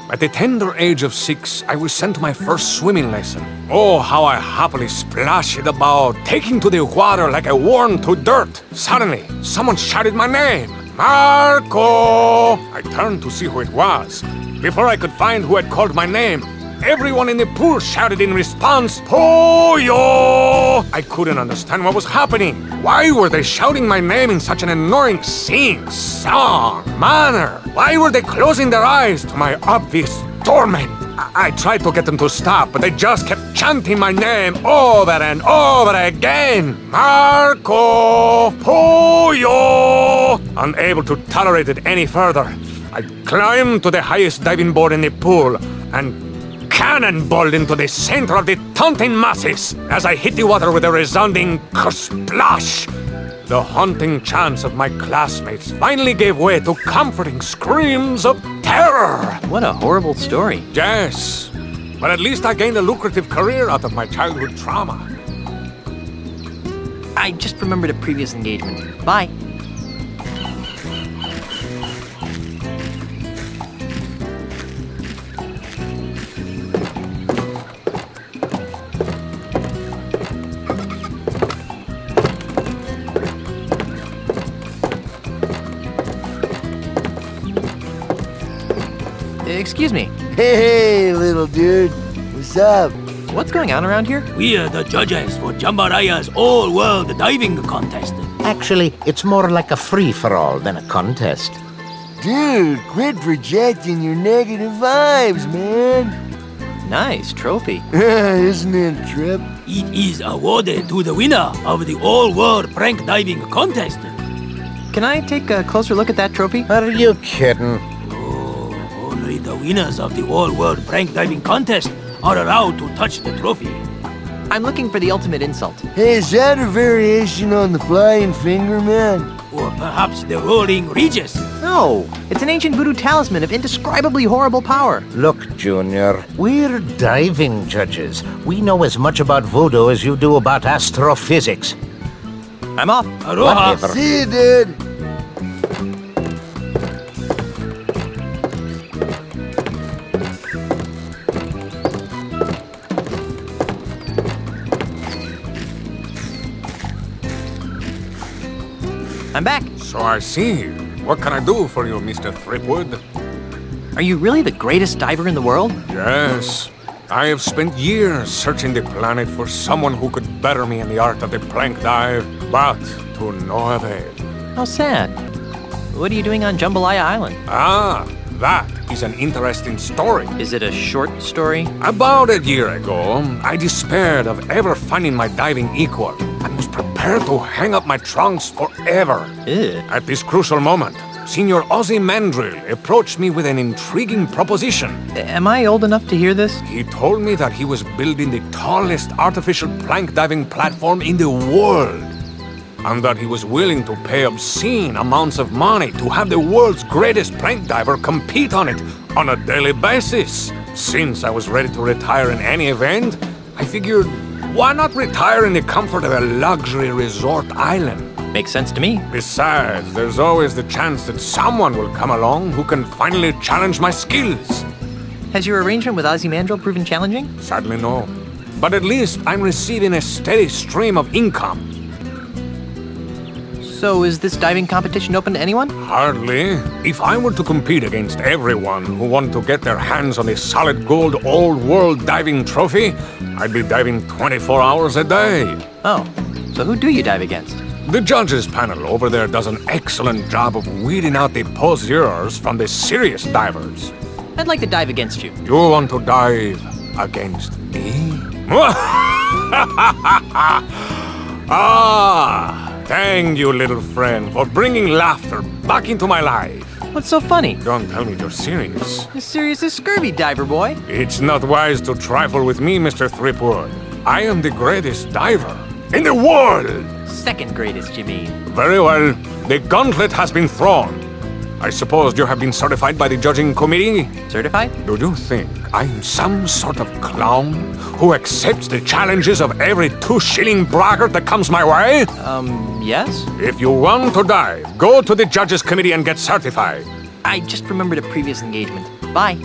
At the tender age of 6, I was sent to my first swimming lesson. Oh, how I happily splashed about, taking to the water like a worm to dirt. Suddenly, someone shouted my name. Marco! I turned to see who it was. Before I could find who had called my name, everyone in the pool shouted in response, Pollo! I couldn't understand what was happening. Why were they shouting my name in such an annoying sing-song manner? Why were they closing their eyes to my obvious torment? I tried to get them to stop, but they just kept chanting my name over and over again. Marco Pollo! Unable to tolerate it any further, I climbed to the highest diving board in the pool and cannonballed into the center of the taunting masses as I hit the water with a resounding splash. The haunting chants of my classmates finally gave way to comforting screams of terror. What a horrible story. Yes, but at least I gained a lucrative career out of my childhood trauma. I just remembered a previous engagement. Bye. Excuse me. Hey, little dude. What's up? What's going on around here? We are the judges for Jambalaya's all-world diving contest. Actually, it's more like a free-for-all than a contest. Dude, quit projecting your negative vibes, man. Nice trophy. Isn't it a trip? It is awarded to the winner of the all-world prank diving contest. Can I take a closer look at that trophy? Are you kidding? Only the winners of the all-world prank diving contest are allowed to touch the trophy. I'm looking for the ultimate insult. Hey, is that a variation on the flying finger, man? Or perhaps the rolling regis? No, it's an ancient voodoo talisman of indescribably horrible power. Look, Junior, we're diving judges. We know as much about voodoo as you do about astrophysics. I'm off. Aloha. Whatever. See you, dude. I'm back. So I see. What can I do for you, Mr. Threepwood? Are you really the greatest diver in the world? Yes. I have spent years searching the planet for someone who could better me in the art of the plank dive, but to no avail. How sad. What are you doing on Jambalaya Island? Ah, that is an interesting story. Is it a short story? About a year ago, I despaired of ever finding my diving equal and was prepared to hang up my trunks forever. Ew. At this crucial moment, Senior Ozzy Mandrill approached me with an intriguing proposition. Am I old enough to hear this? He told me that he was building the tallest artificial plank diving platform in the world, and that he was willing to pay obscene amounts of money to have the world's greatest plank diver compete on it on a daily basis. Since I was ready to retire in any event, I figured, Why not retire in the comfort of a luxury resort island? Makes sense to me. Besides, there's always the chance that someone will come along who can finally challenge my skills. Has your arrangement with Ozymandias proven challenging? Sadly, no. But at least I'm receiving a steady stream of income. So is this diving competition open to anyone? Hardly. If I were to compete against everyone who want to get their hands on the solid gold old world diving trophy, I'd be diving 24 hours a day. Oh, so who do you dive against? The judges panel over there does an excellent job of weeding out the poseurs from the serious divers. I'd like to dive against you. You want to dive against me? Thank you, little friend, for bringing laughter back into my life. What's so funny? Don't tell me you're serious. As serious as scurvy, diver boy. It's not wise to trifle with me, Mr. Threepwood. I am the greatest diver in the world. Second greatest, you mean? Very well. The gauntlet has been thrown. I suppose you have been certified by the judging committee? Certified? Do you think I'm some sort of clown who accepts the challenges of every 2-shilling braggart that comes my way? Yes? If you want to dive, go to the judges committee and get certified. I just remembered a previous engagement. Bye.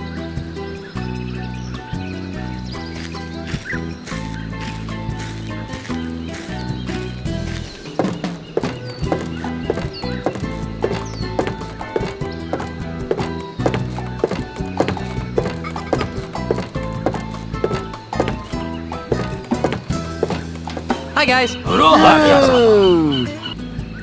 Hi, guys.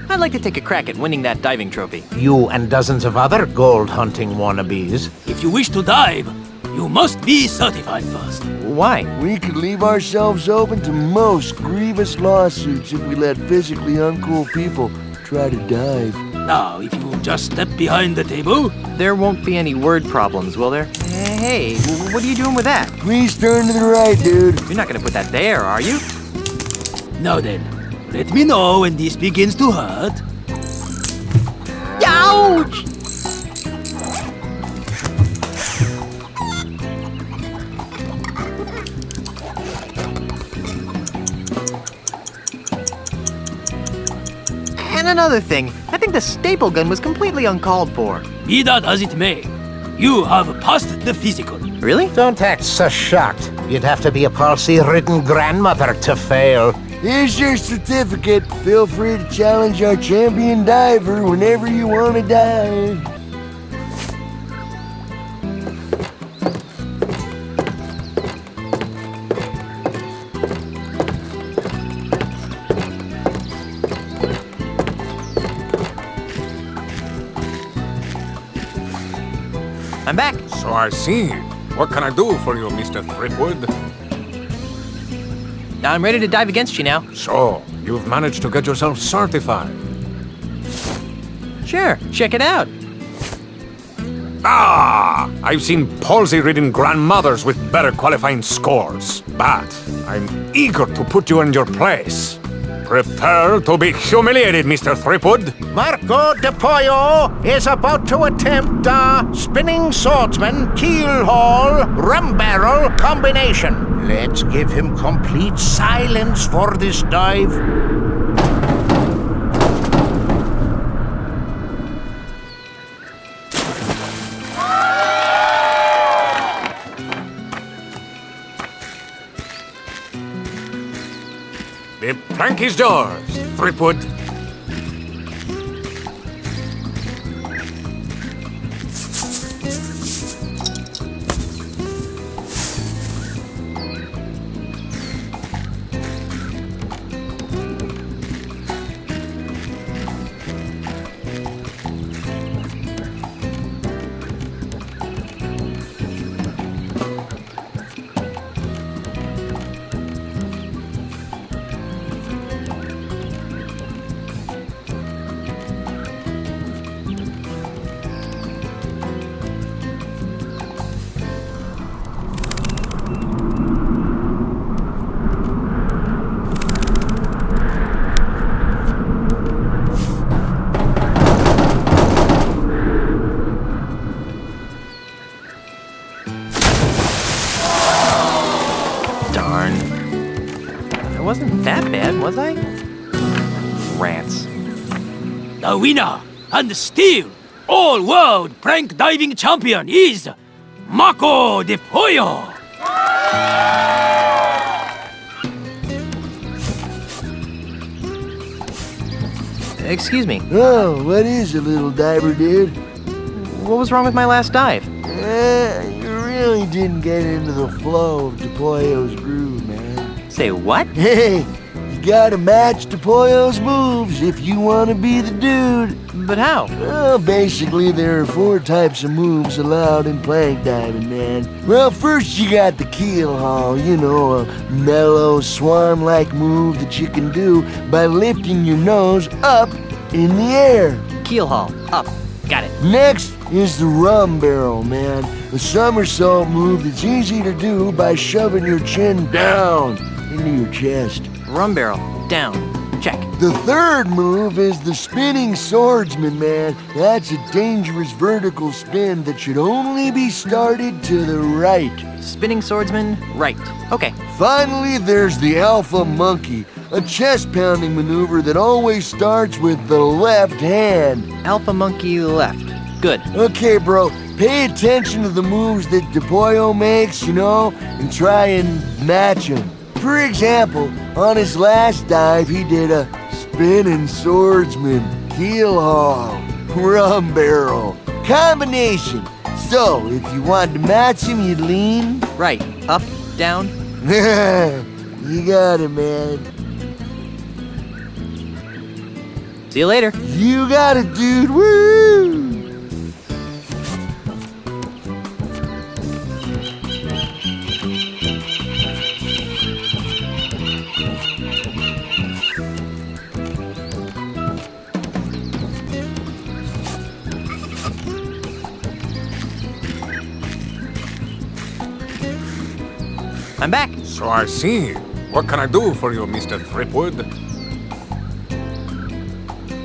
I'd like to take a crack at winning that diving trophy. You and dozens of other gold hunting wannabes. If you wish to dive, you must be certified first. Why? We could leave ourselves open to most grievous lawsuits if we let physically uncool people try to dive. Now, if you just step behind the table... There won't be any word problems, will there? Hey, what are you doing with that? Please turn to the right, dude. You're not gonna put that there, are you? Now then, let me know when this begins to hurt. Ouch! And another thing, I think the staple gun was completely uncalled for. Be that as it may, you have passed the physical. Really? Don't act so shocked. You'd have to be a palsy-ridden grandmother to fail. Here's your certificate. Feel free to challenge our champion diver whenever you want to dive. I'm back. So I see. What can I do for you, Mr. Threepwood? I'm ready to dive against you now. So, you've managed to get yourself certified. Sure, check it out. I've seen palsy-ridden grandmothers with better qualifying scores. But I'm eager to put you in your place. Prepare to be humiliated, Mr. Threepwood. Marco de Pollo is about to attempt a spinning swordsman, keel haul, rum barrel combination. Let's give him complete silence for this dive. The plank is yours, Threepwood. Rants. The winner and still all-world prank diving champion is Marco de Pollo. Excuse me. Oh, what is it, little diver dude? What was wrong with my last dive? You really didn't get into the flow of DePollo's groove, man. Say what? Hey, you gotta match DePollo's moves if you want to be the dude. But how? Well, basically, there are 4 types of moves allowed in plank diving, man. Well, first you got the keel haul, you know, a mellow, swan-like move that you can do by lifting your nose up in the air. Keel haul. Up. Got it. Next is the rum barrel, man. A somersault move that's easy to do by shoving your chin down into your chest. Rum barrel. Down. Check. The third move is the spinning swordsman, man. That's a dangerous vertical spin that should only be started to the right. Spinning swordsman. Right. Okay. Finally, there's the alpha monkey, a chest-pounding maneuver that always starts with the left hand. Alpha monkey left. Good. Okay, bro. Pay attention to the moves that DePollo makes, you know, and try and match them. For example, on his last dive, he did a spinning swordsman, keel haul, rum barrel, combination. So, if you wanted to match him, you'd lean. Right. Up. Down. You got it, man. See you later. You got it, dude. Woo! I'm back. So I see. What can I do for you, Mr. Threepwood?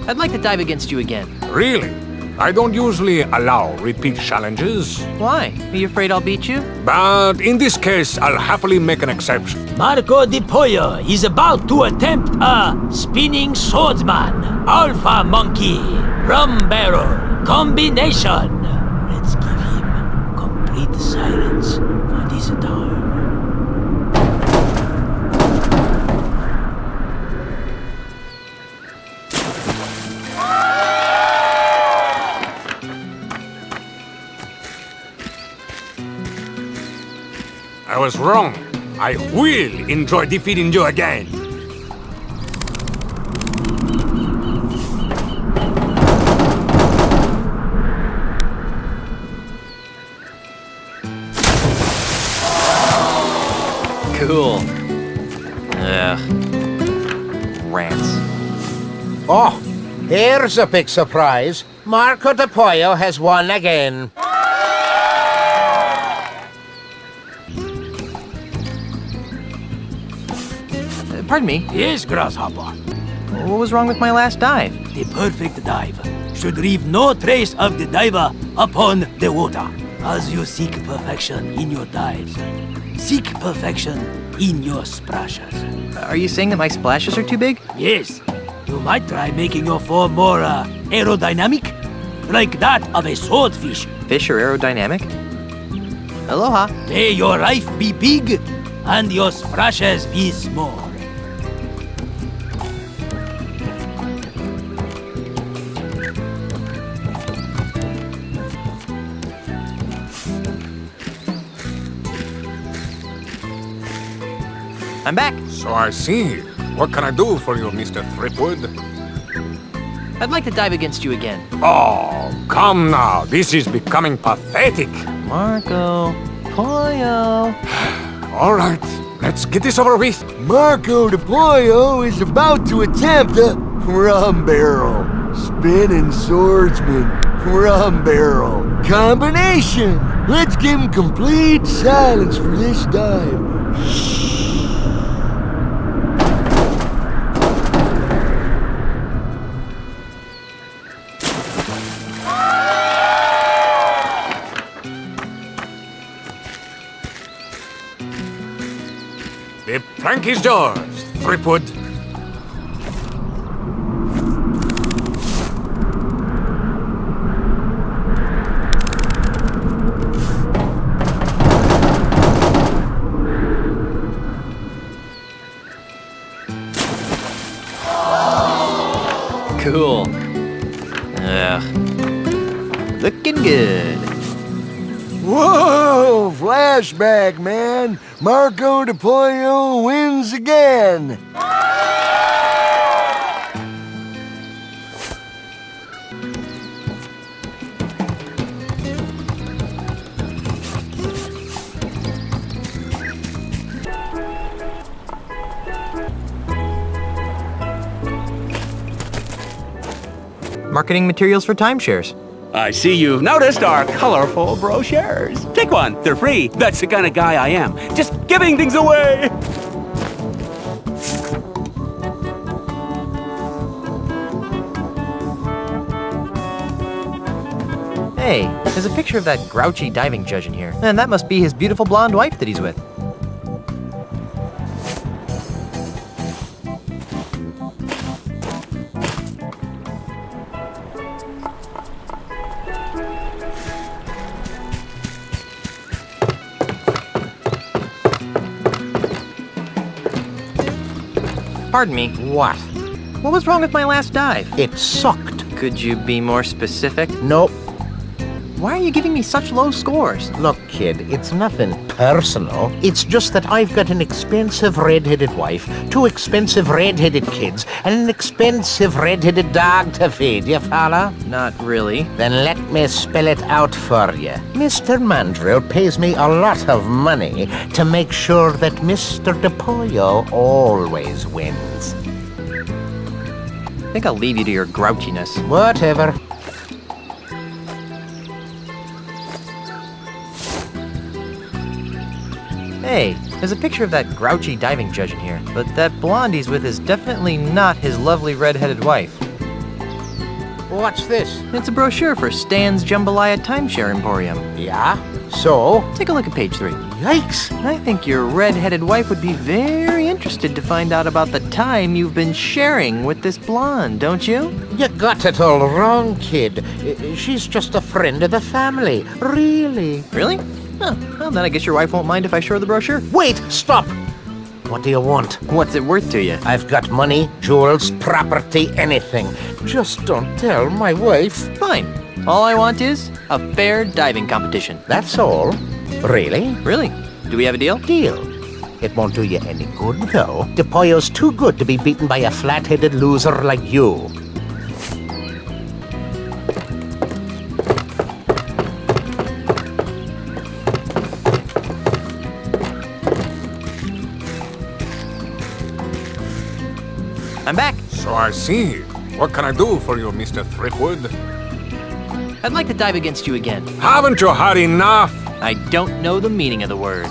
I'd like to dive against you again. Really? I don't usually allow repeat challenges. Why? Are you afraid I'll beat you? But in this case, I'll happily make an exception. Marco de Pollo is about to attempt a spinning swordsman, alpha monkey, rum barrel combination. Let's give him complete silence for this time. I was wrong. I will enjoy defeating you again. Cool. Ugh. Rants. Oh, here's a big surprise. Marco de Pollo has won again. Pardon me? Yes, Grasshopper. What was wrong with my last dive? The perfect dive should leave no trace of the diver upon the water. As you seek perfection in your dives, seek perfection in your splashes. Are you saying that my splashes are too big? Yes. You might try making your form more aerodynamic, like that of a swordfish. Fish are aerodynamic? Aloha. May your life be big and your splashes be small. I'm back. So I see. What can I do for you, Mr. Threepwood? I'd like to dive against you again. Oh, come now. This is becoming pathetic. Marco. Pollo. All right. Let's get this over with. Marco de Pollo is about to attempt a rum barrel, spinning swordsman, rum barrel combination. Let's give him complete silence for this dive. The plank is yours, Threepwood. Cool. Ugh. Looking good. Whoa! Flashback, man! Marco de Pollo wins again! Marketing materials for timeshares. I see you've noticed our colorful brochures. Take one, they're free. That's the kind of guy I am. Just giving things away. Hey, there's a picture of that grouchy diving judge in here. And that must be his beautiful blonde wife that he's with. Pardon me. What? What was wrong with my last dive? It sucked. Could you be more specific? Nope. Why are you giving me such low scores? Look, kid, it's nothing personal. It's just that I've got an expensive red-headed wife, 2 expensive red-headed kids, and an expensive red-headed dog to feed, you follow? Not really. Then let me spell it out for you. Mr. Mandrill pays me a lot of money to make sure that Mr. De Pollo always wins. I think I'll leave you to your grouchiness. Whatever. Hey, there's a picture of that grouchy diving judge in here, but that blonde he's with is definitely not his lovely red-headed wife. What's this? It's a brochure for Stan's Jambalaya Timeshare Emporium. Yeah? So? Take a look at page 3. Yikes! I think your red-headed wife would be very interested to find out about the time you've been sharing with this blonde, don't you? You got it all wrong, kid. She's just a friend of the family. Really? Really? Oh, well, then I guess your wife won't mind if I show her the brochure. Wait! Stop! What do you want? What's it worth to you? I've got money, jewels, property, anything. Just don't tell my wife. Fine. All I want is a fair diving competition. That's all? Really? Really? Do we have a deal? Deal. It won't do you any good, though. De Pollo's too good to be beaten by a flat-headed loser like you. I'm back. So I see. What can I do for you, Mr. Threepwood? I'd like to dive against you again. Haven't you had enough? I don't know the meaning of the word.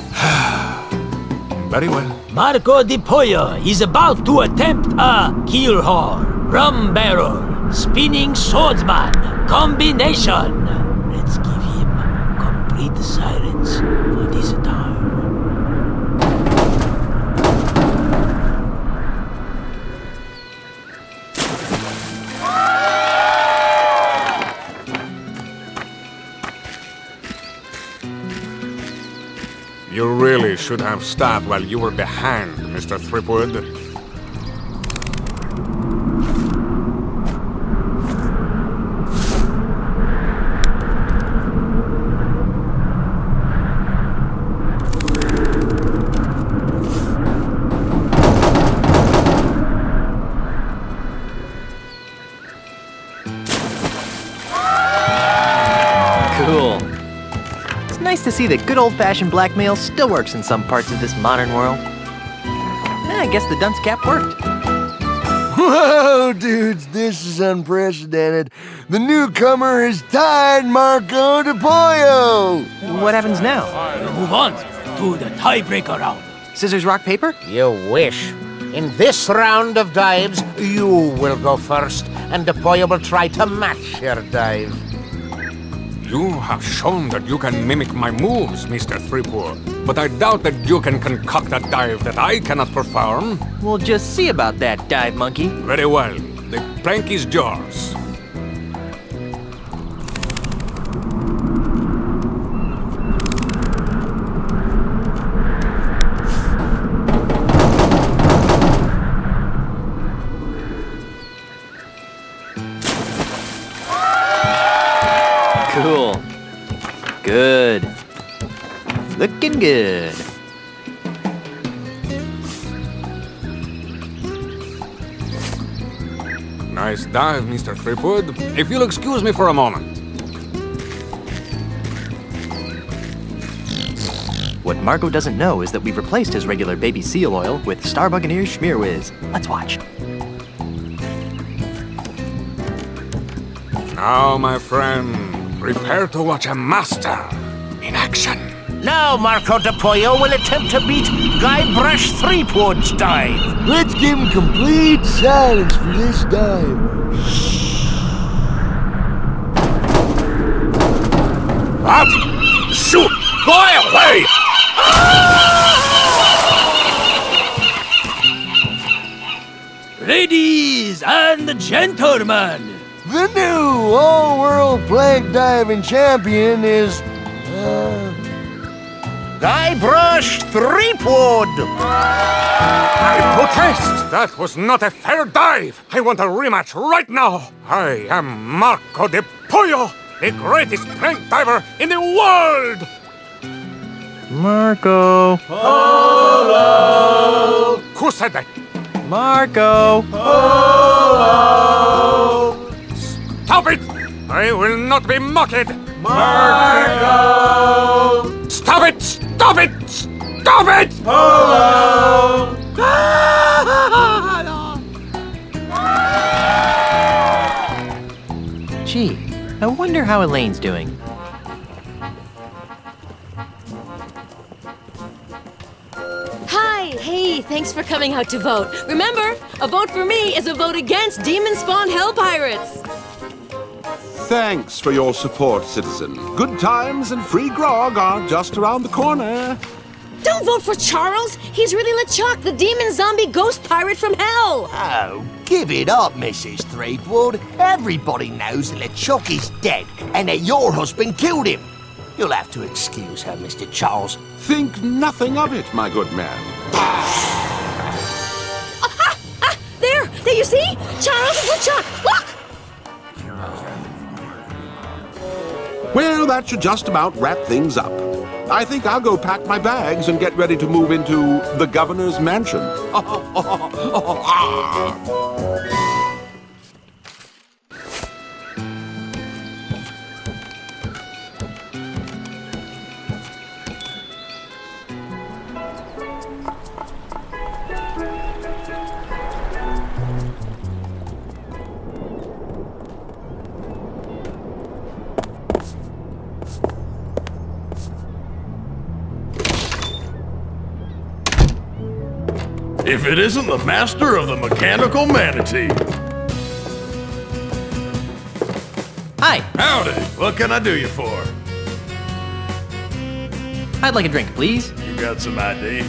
Very well. Marco de Pollo is about to attempt a keel haul, rum barrel, spinning swordsman combination. Let's give him complete silence for this time. You really should have stopped while you were behind, Mr. Threepwood. Cool. It's nice to see that good old-fashioned blackmail still works in some parts of this modern world. I guess the dunce cap worked. Whoa, dudes, this is unprecedented. The newcomer has tied Marco de Pollo. What happens now? Move on to the tiebreaker round. Scissors, rock, paper? You wish. In this round of dives, you will go first, and De Pollo will try to match your dive. You have shown that you can mimic my moves, Mr. Threepwood. But I doubt that you can concoct a dive that I cannot perform. We'll just see about that, dive monkey. Very well. The plank is yours. Cool. Good. Looking good. Nice dive, Mr. Threepwood. If you'll excuse me for a moment. What Marco doesn't know is that we've replaced his regular baby seal oil with Star Buccaneer's Schmear Whiz. Let's watch. Now, my friend, prepare to watch a master in action. Now Marco de Pollo will attempt to beat Guybrush Threepwood's dive. Let's give him complete silence for this dive. Up! Shoot! Fly away! Ladies and gentlemen, The new all-world plank diving champion is, Guybrush Threepwood! I protest! That was not a fair dive! I want a rematch right now! I am Marco de Pollo, the greatest plank diver in the world! Marco. Polo! Who said that? Marco. Polo! Stop it! I will not be mocked! Marco! Stop it! Stop it! Stop it! Polo! Gee, I wonder how Elaine's doing. Hi! Hey, thanks for coming out to vote. Remember, a vote for me is a vote against demon-spawned hell pirates. Thanks for your support, citizen. Good times and free grog are just around the corner. Don't vote for Charles! He's really LeChuck, the demon zombie ghost pirate from hell! Oh, give it up, Mrs. Threepwood. Everybody knows that LeChuck is dead and that your husband killed him. You'll have to excuse her, Mr. Charles. Think nothing of it, my good man. There! There, you see? Charles is LeChuck! Look! Well, that should just about wrap things up. I think I'll go pack my bags and get ready to move into the governor's mansion. If it isn't the master of the mechanical manatee. Hi. Howdy. What can I do you for? I'd like a drink, please. You got some ID?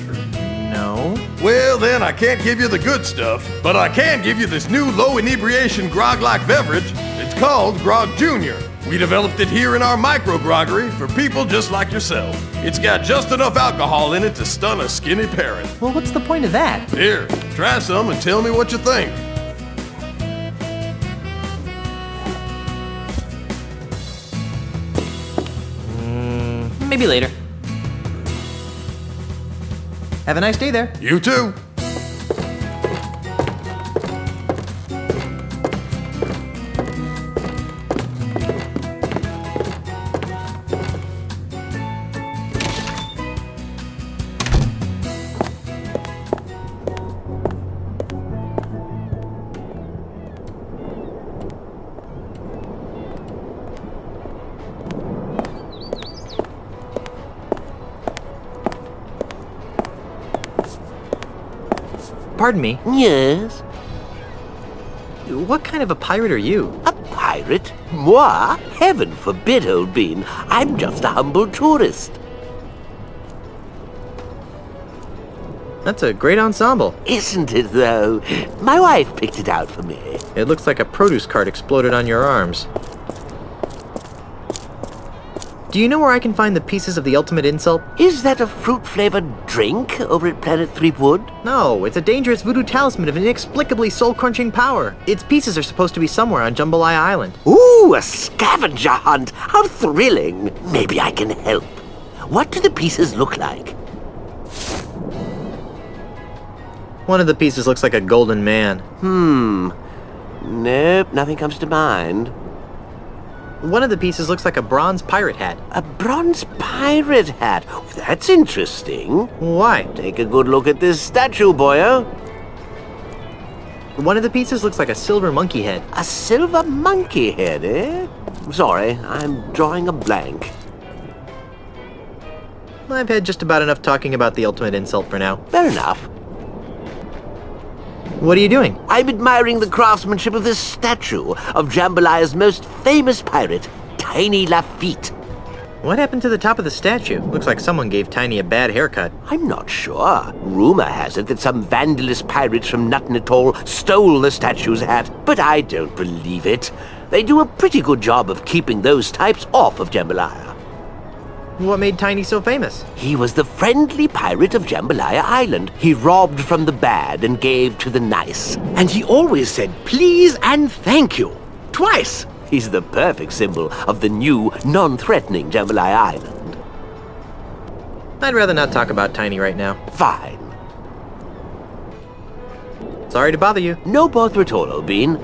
No. Well, then I can't give you the good stuff, but I can give you this new low inebriation grog-like beverage. It's called Grog Junior. We developed it here in our micro-groggery for people just like yourself. It's got just enough alcohol in it to stun a skinny parrot. Well, what's the point of that? Here, try some and tell me what you think. Maybe later. Have a nice day there. You too. Pardon me. Yes? What kind of a pirate are you? A pirate? Moi? Heaven forbid, old bean. I'm just a humble tourist. That's a great ensemble. Isn't it, though? My wife picked it out for me. It looks like a produce cart exploded on your arms. Do you know where I can find the pieces of the ultimate insult? Is that a fruit-flavored drink over at Planet Threepwood? No, it's a dangerous voodoo talisman of inexplicably soul-crunching power. Its pieces are supposed to be somewhere on Jambalaya Island. Ooh, a scavenger hunt! How thrilling! Maybe I can help. What do the pieces look like? One of the pieces looks like a golden man. Nope, nothing comes to mind. One of the pieces looks like a bronze pirate hat. A bronze pirate hat? That's interesting. Why? Take a good look at this statue, boyo. One of the pieces looks like a silver monkey head. A silver monkey head, eh? Sorry, I'm drawing a blank. I've had just about enough talking about the ultimate insult for now. Fair enough. What are you doing? I'm admiring the craftsmanship of this statue of Jambalaya's most famous pirate, Tiny Lafitte. What happened to the top of the statue? Looks like someone gave Tiny a bad haircut. I'm not sure. Rumor has it that some vandalous pirates from Nuttin Atoll stole the statue's hat, but I don't believe it. They do a pretty good job of keeping those types off of Jambalaya. What made Tiny so famous? He was the friendly pirate of Jambalaya Island. He robbed from the bad and gave to the nice. And he always said please and thank you. Twice. He's the perfect symbol of the new, non-threatening Jambalaya Island. I'd rather not talk about Tiny right now. Fine. Sorry to bother you. No bother at all, Old Bean.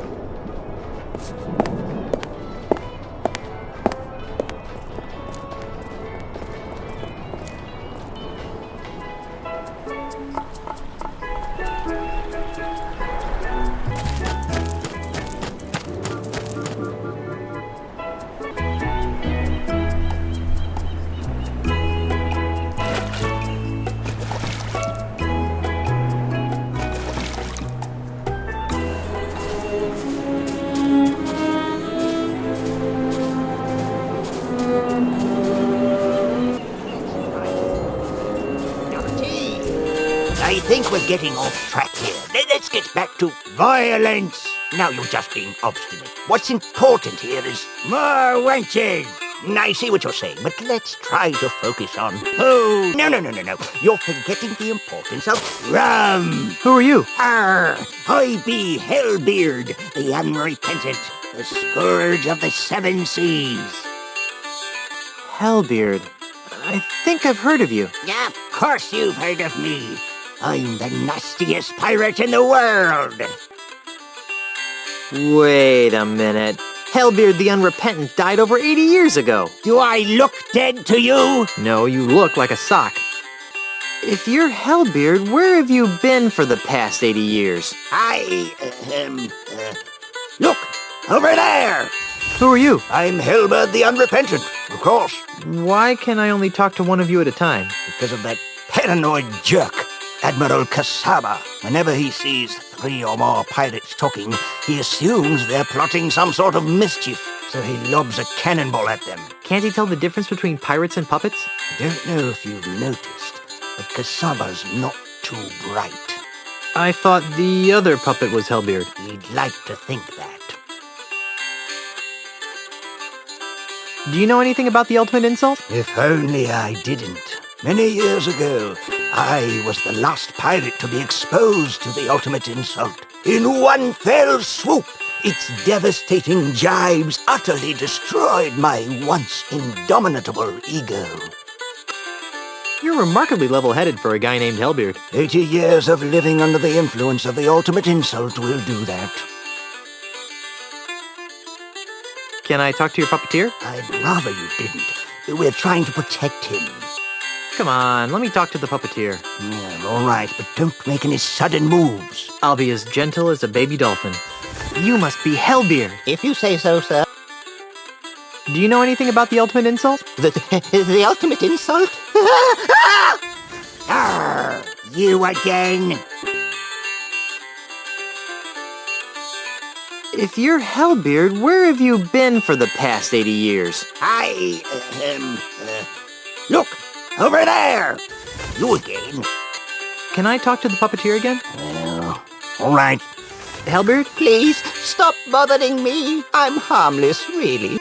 I think we're getting off track here. Let's get back to violence. Now you're just being obstinate. What's important here is more wenches. I see what you're saying, but let's try to focus on who. No. You're forgetting the importance of rum. Who are you? I be Hellbeard, the unrepentant, the scourge of the seven seas. Hellbeard. I think I've heard of you. Of course you've heard of me. I'm the nastiest pirate in the world. Wait a minute. Hellbeard the Unrepentant died over 80 years ago. Do I look dead to you? No, you look like a sock. If you're Hellbeard, where have you been for the past 80 years? Look, over there! Who are you? I'm Hellbeard the Unrepentant, of course. Why can I only talk to one of you at a time? Because of that paranoid jerk, Admiral Kasaba. Whenever he sees 3 or more pirates talking, he assumes they're plotting some sort of mischief, so he lobs a cannonball at them. Can't he tell the difference between pirates and puppets? I don't know if you've noticed, but Kasaba's not too bright. I thought the other puppet was Hellbeard. You'd like to think that. Do you know anything about the ultimate insult? If only I didn't. Many years ago, I was the last pirate to be exposed to the ultimate insult. In one fell swoop, its devastating jibes utterly destroyed my once indomitable ego. You're remarkably level-headed for a guy named Hellbeard. 80 years of living under the influence of the ultimate insult will do that. Can I talk to your puppeteer? I'd rather you didn't. We're trying to protect him. Come on, let me talk to the puppeteer. Yeah, all right, but don't make any sudden moves. I'll be as gentle as a baby dolphin. You must be Hellbeard. If you say so, sir. Do you know anything about the ultimate insult? The ultimate insult? Arr, you again. If you're Hellbeard, where have you been for the past 80 years? Look, over there. You again. Can I talk to the puppeteer again? Well, all right. Hellbeard? Please, stop bothering me. I'm harmless, really.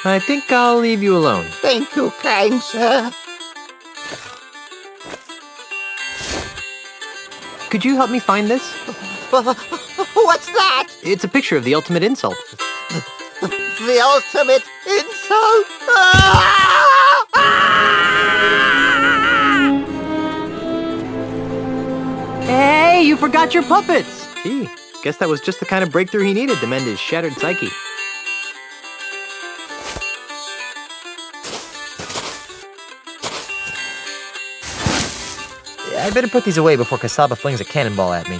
I think I'll leave you alone. Thank you, kind sir. Could you help me find this? What's that? It's a picture of the ultimate insult. The ultimate insult? Hey, you forgot your puppets! Gee, guess that was just the kind of breakthrough he needed to mend his shattered psyche. I better put these away before Kasaba flings a cannonball at me.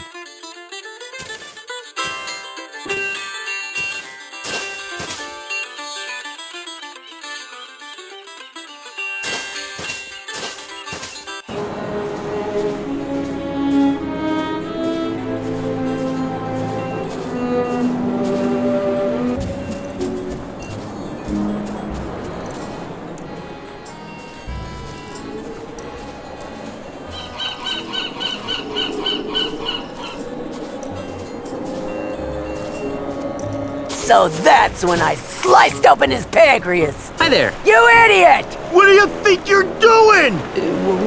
So that's when I sliced open his pancreas. Hi there. You idiot! What do you think you're doing?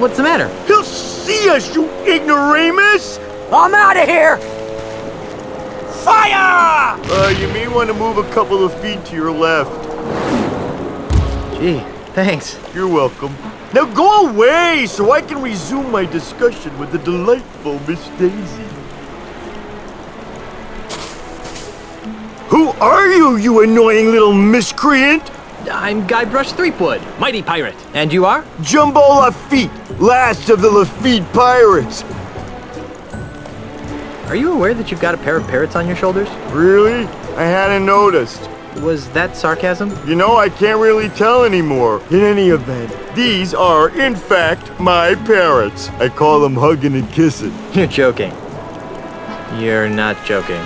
What's the matter? He'll see us, you ignoramus! I'm out of here! Fire! You may want to move a couple of feet to your left. Gee, thanks. You're welcome. Now go away so I can resume my discussion with the delightful Miss Daisy. Who are you, you annoying little miscreant? I'm Guybrush Threepwood, mighty pirate. And you are? Jumbo Lafitte, last of the Lafitte pirates. Are you aware that you've got a pair of parrots on your shoulders? Really? I hadn't noticed. Was that sarcasm? You know, I can't really tell anymore. In any event, these are, in fact, my parrots. I call them hugging and kissing. You're joking. You're not joking.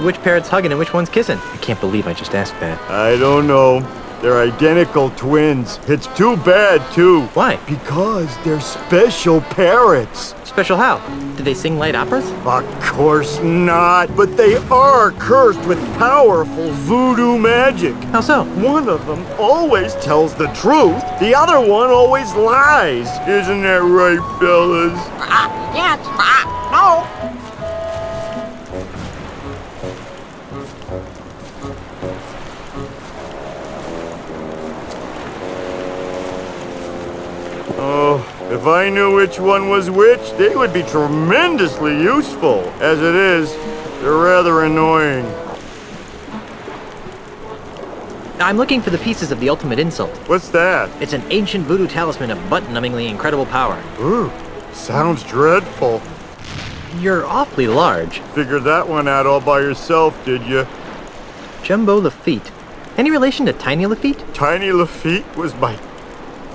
Which parrot's hugging and which one's kissing? I can't believe I just asked that. I don't know. They're identical twins. It's too bad, too. Why? Because they're special parrots. Special how? Did they sing light operas? Of course not. But they are cursed with powerful voodoo magic. How so? One of them always tells the truth. The other one always lies. Isn't that right, fellas? Yes, no. Oh, if I knew which one was which, they would be tremendously useful. As it is, they're rather annoying. I'm looking for the pieces of the ultimate insult. What's that? It's an ancient voodoo talisman of butt-numbingly incredible power. Ooh, sounds dreadful. You're awfully large. Figured that one out all by yourself, did you? Jumbo Lafitte. Any relation to Tiny Lafitte? Tiny Lafitte was my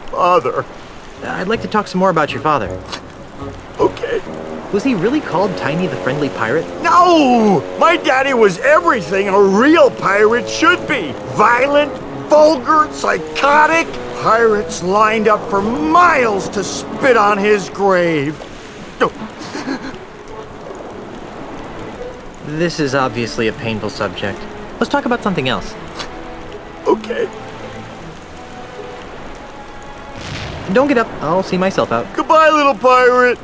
father. I'd like to talk some more about your father. Okay. Was he really called Tiny the Friendly Pirate? No! My daddy was everything a real pirate should be. Violent, vulgar, psychotic. Pirates lined up for miles to spit on his grave. This is obviously a painful subject. Let's talk about something else. Okay. Don't get up. I'll see myself out. Goodbye, little pirate.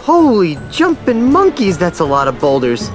Holy jumping monkeys, that's a lot of boulders.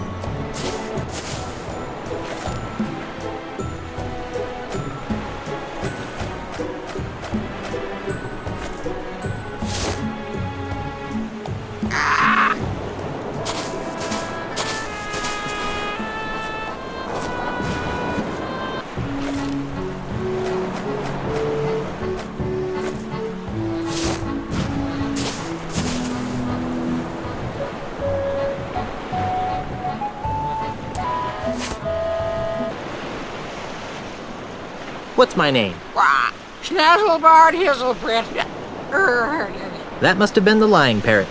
What's my name? Schnazzlebard Hizzleprint. That must have been the lying parrot.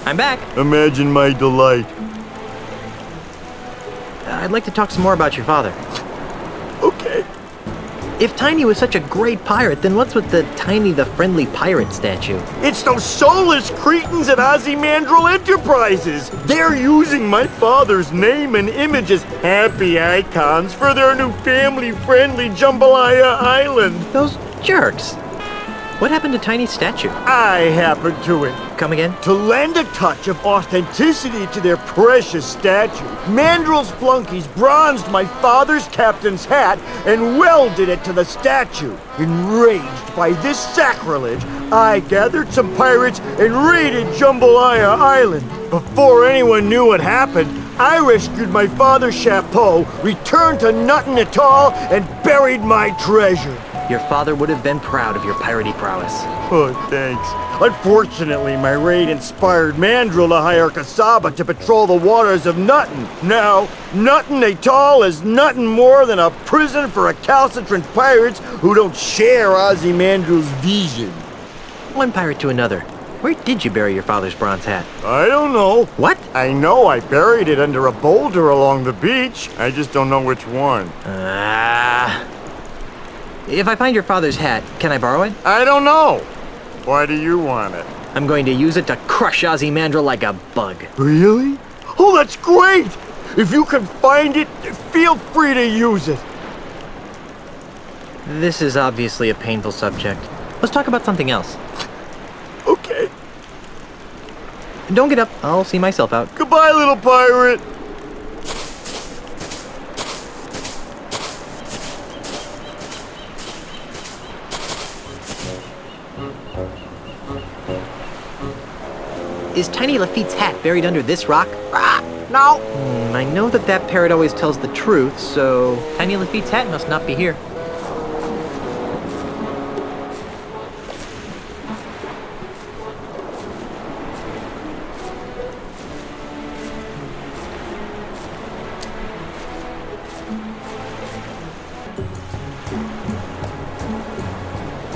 I'm back. Imagine my delight. I'd like to talk some more about your father. Okay. If Tiny was such a great pirate, then what's with the Tiny the Friendly Pirate statue? It's those soulless cretins at Ozymandias Enterprises. They're using my father's name and image as happy icons for their new family-friendly Jambalaya Island. Those jerks. What happened to Tiny's statue? I happened to it. Come again? To lend a touch of authenticity to their precious statue, Mandrill's flunkies bronzed my father's captain's hat and welded it to the statue. Enraged by this sacrilege, I gathered some pirates and raided Jambalaya Island. Before anyone knew what happened, I rescued my father's chapeau, returned to nothing at all, and buried my treasure. Your father would have been proud of your piratey prowess. Oh, thanks. Unfortunately, my raid inspired Mandrill to hire Kasaba to patrol the waters of Nutton. Now, Nutton Atoll is nothing more than a prison for recalcitrant pirates who don't share Ozymandias' vision. One pirate to another. Where did you bury your father's bronze hat? I don't know. What? I know I buried it under a boulder along the beach. I just don't know which one. If I find your father's hat, can I borrow it? I don't know. Why do you want it? I'm going to use it to crush Ozymandias like a bug. Really? Oh, that's great! If you can find it, feel free to use it. This is obviously a painful subject. Let's talk about something else. Okay. Don't get up. I'll see myself out. Goodbye, little pirate. Is Tiny Lafitte's hat buried under this rock? No. I know that parrot always tells the truth, so Tiny Lafitte's hat must not be here.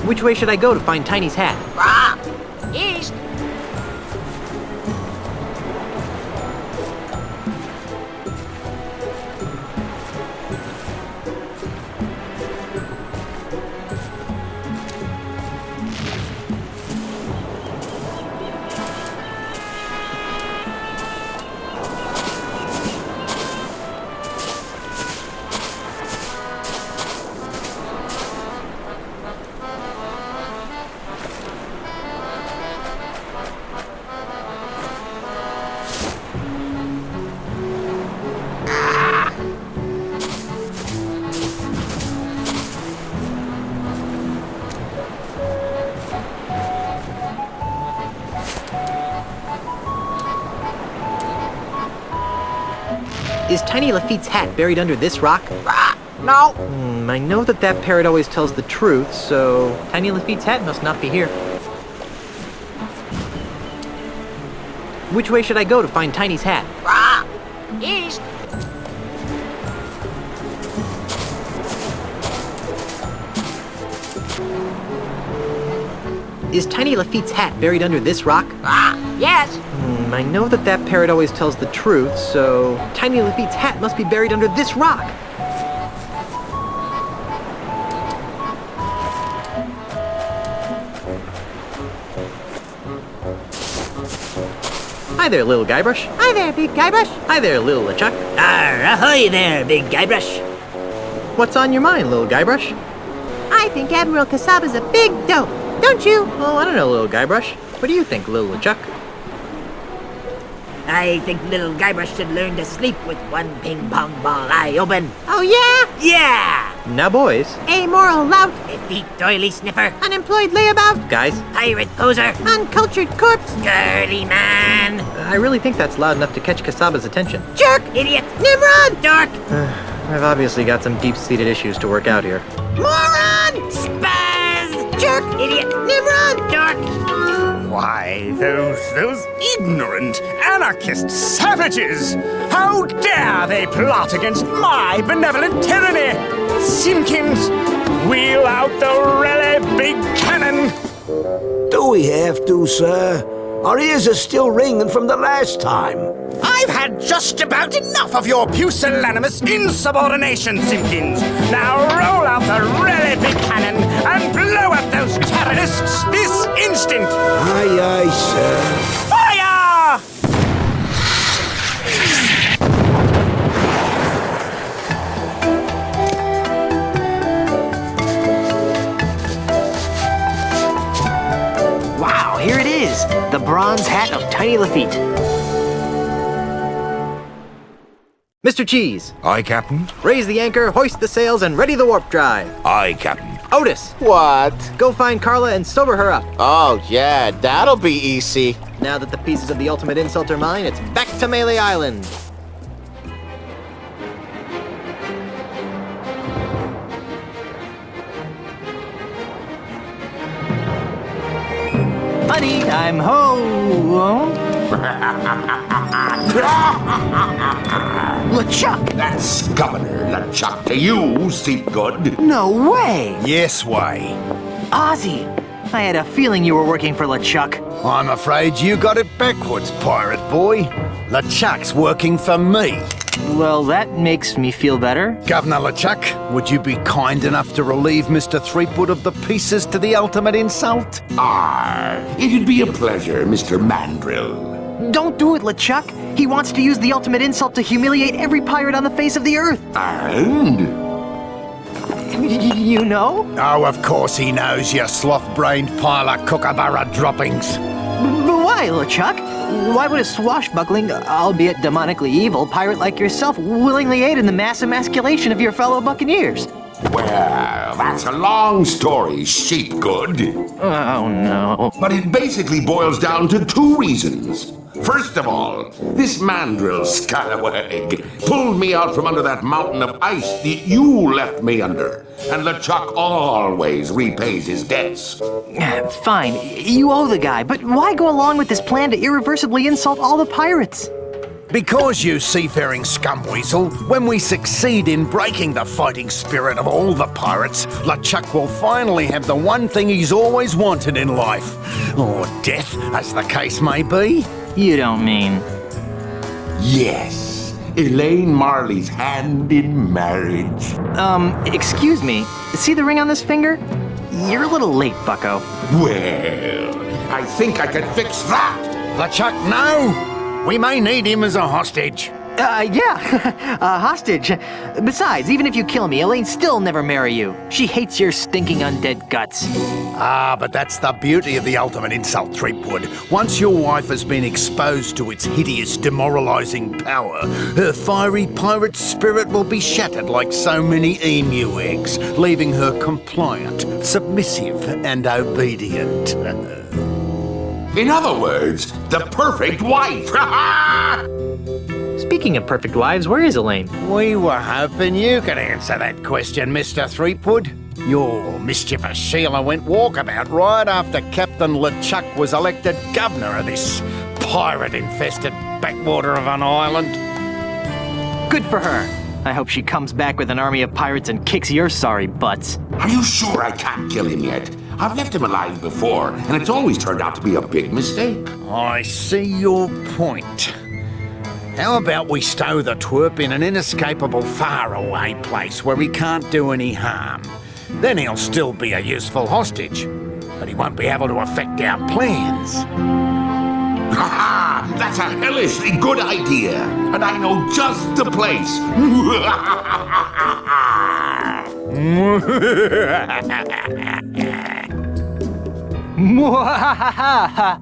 Which way should I go to find Tiny's hat? East. Is Tiny Lafitte's hat buried under this rock? No. I know that parrot always tells the truth, so Tiny Lafitte's hat must not be here. Which way should I go to find Tiny's hat? East. Is Tiny Lafitte's hat buried under this rock? Yes. I know that parrot always tells the truth, so Tiny Lafitte's hat must be buried under this rock. Hi there, little Guybrush. Hi there, big Guybrush. Hi there, little LeChuck. Ahoy there, big Guybrush. What's on your mind, little Guybrush? I think Admiral Kasaba's a big dope, don't you? Well, I don't know, little Guybrush. What do you think, little LeChuck? I think little Guybrush should learn to sleep with one ping pong ball eye open. Oh, yeah? Yeah! Now, boys. Amoral lout. Effete doily sniffer. Unemployed layabout. Guys. Pirate poser. Uncultured corpse. Girly man. I really think that's loud enough to catch Kasaba's attention. Jerk. Idiot. Nimrod. Dork. I've obviously got some deep-seated issues to work out here. Moron. Spaz. Jerk. Idiot. Nimrod. Dork. Why, those ignorant anarchist savages! How dare they plot against my benevolent tyranny! Simpkins, wheel out the really big cannon! Do we have to, sir? Our ears are still ringing from the last time. I've had just about enough of your pusillanimous insubordination, Simpkins! Now roll out the really big cannon and blow up those terrorists this instant! Aye, aye, sir. Fire! Wow, here it is. The bronze hat of Tiny Lafitte. Mr. Cheese. Aye, Captain. Raise the anchor, hoist the sails, and ready the warp drive. Aye, Captain. Otis. What? Go find Carla and sober her up. Oh, yeah, that'll be easy. Now that the pieces of the ultimate insult are mine, it's back to Melee Island. Honey, I'm home. LeChuck! That's Governor LeChuck to you, Seatgood. No way! Yes way. Ozzy, I had a feeling you were working for LeChuck. I'm afraid you got it backwards, pirate boy. LeChuck's working for me. Well, that makes me feel better. Governor LeChuck, would you be kind enough to relieve Mr. Threepwood of the pieces to the ultimate insult? It'd be a pleasure, Mr. Mandrill. Don't do it, LeChuck. He wants to use the ultimate insult to humiliate every pirate on the face of the earth. And? You know? Oh, of course he knows, you sloth-brained pile of kookaburra droppings. But why, LeChuck? Why would a swashbuckling, albeit demonically evil, pirate like yourself willingly aid in the mass emasculation of your fellow buccaneers? Well, that's a long story, Sheepgood. Oh, no. But it basically boils down to two reasons. First of all, this mandrill scallywag pulled me out from under that mountain of ice that you left me under. And LeChuck always repays his debts. Fine, you owe the guy, but why go along with this plan to irreversibly insult all the pirates? Because, you seafaring scumweasel, when we succeed in breaking the fighting spirit of all the pirates, LeChuck will finally have the one thing he's always wanted in life. Or death, as the case may be. You don't mean... Yes, Elaine Marley's hand in marriage. Excuse me, see the ring on this finger? You're a little late, bucko. Well, I think I can fix that. LeChuck, no! We may need him as a hostage. Yeah, a hostage. Besides, even if you kill me, Elaine's still never marry you. She hates your stinking undead guts. But that's the beauty of the ultimate insult, Threepwood. Once your wife has been exposed to its hideous, demoralizing power, her fiery pirate spirit will be shattered like so many emu eggs, leaving her compliant, submissive, and obedient. In other words, the perfect wife. Speaking of perfect wives, where is Elaine? We were hoping you could answer that question, Mr. Threepwood. Your mischievous Sheila went walkabout right after Captain LeChuck was elected governor of this pirate-infested backwater of an island. Good for her. I hope she comes back with an army of pirates and kicks your sorry butts. Are you sure I can't kill him yet? I've left him alive before, and it's always turned out to be a big mistake. I see your point. How about we stow the twerp in an inescapable faraway place where he can't do any harm? Then he'll still be a useful hostage, but he won't be able to affect our plans. Ha ha! That's a hellishly good idea, and I know just the place. Mwahaha!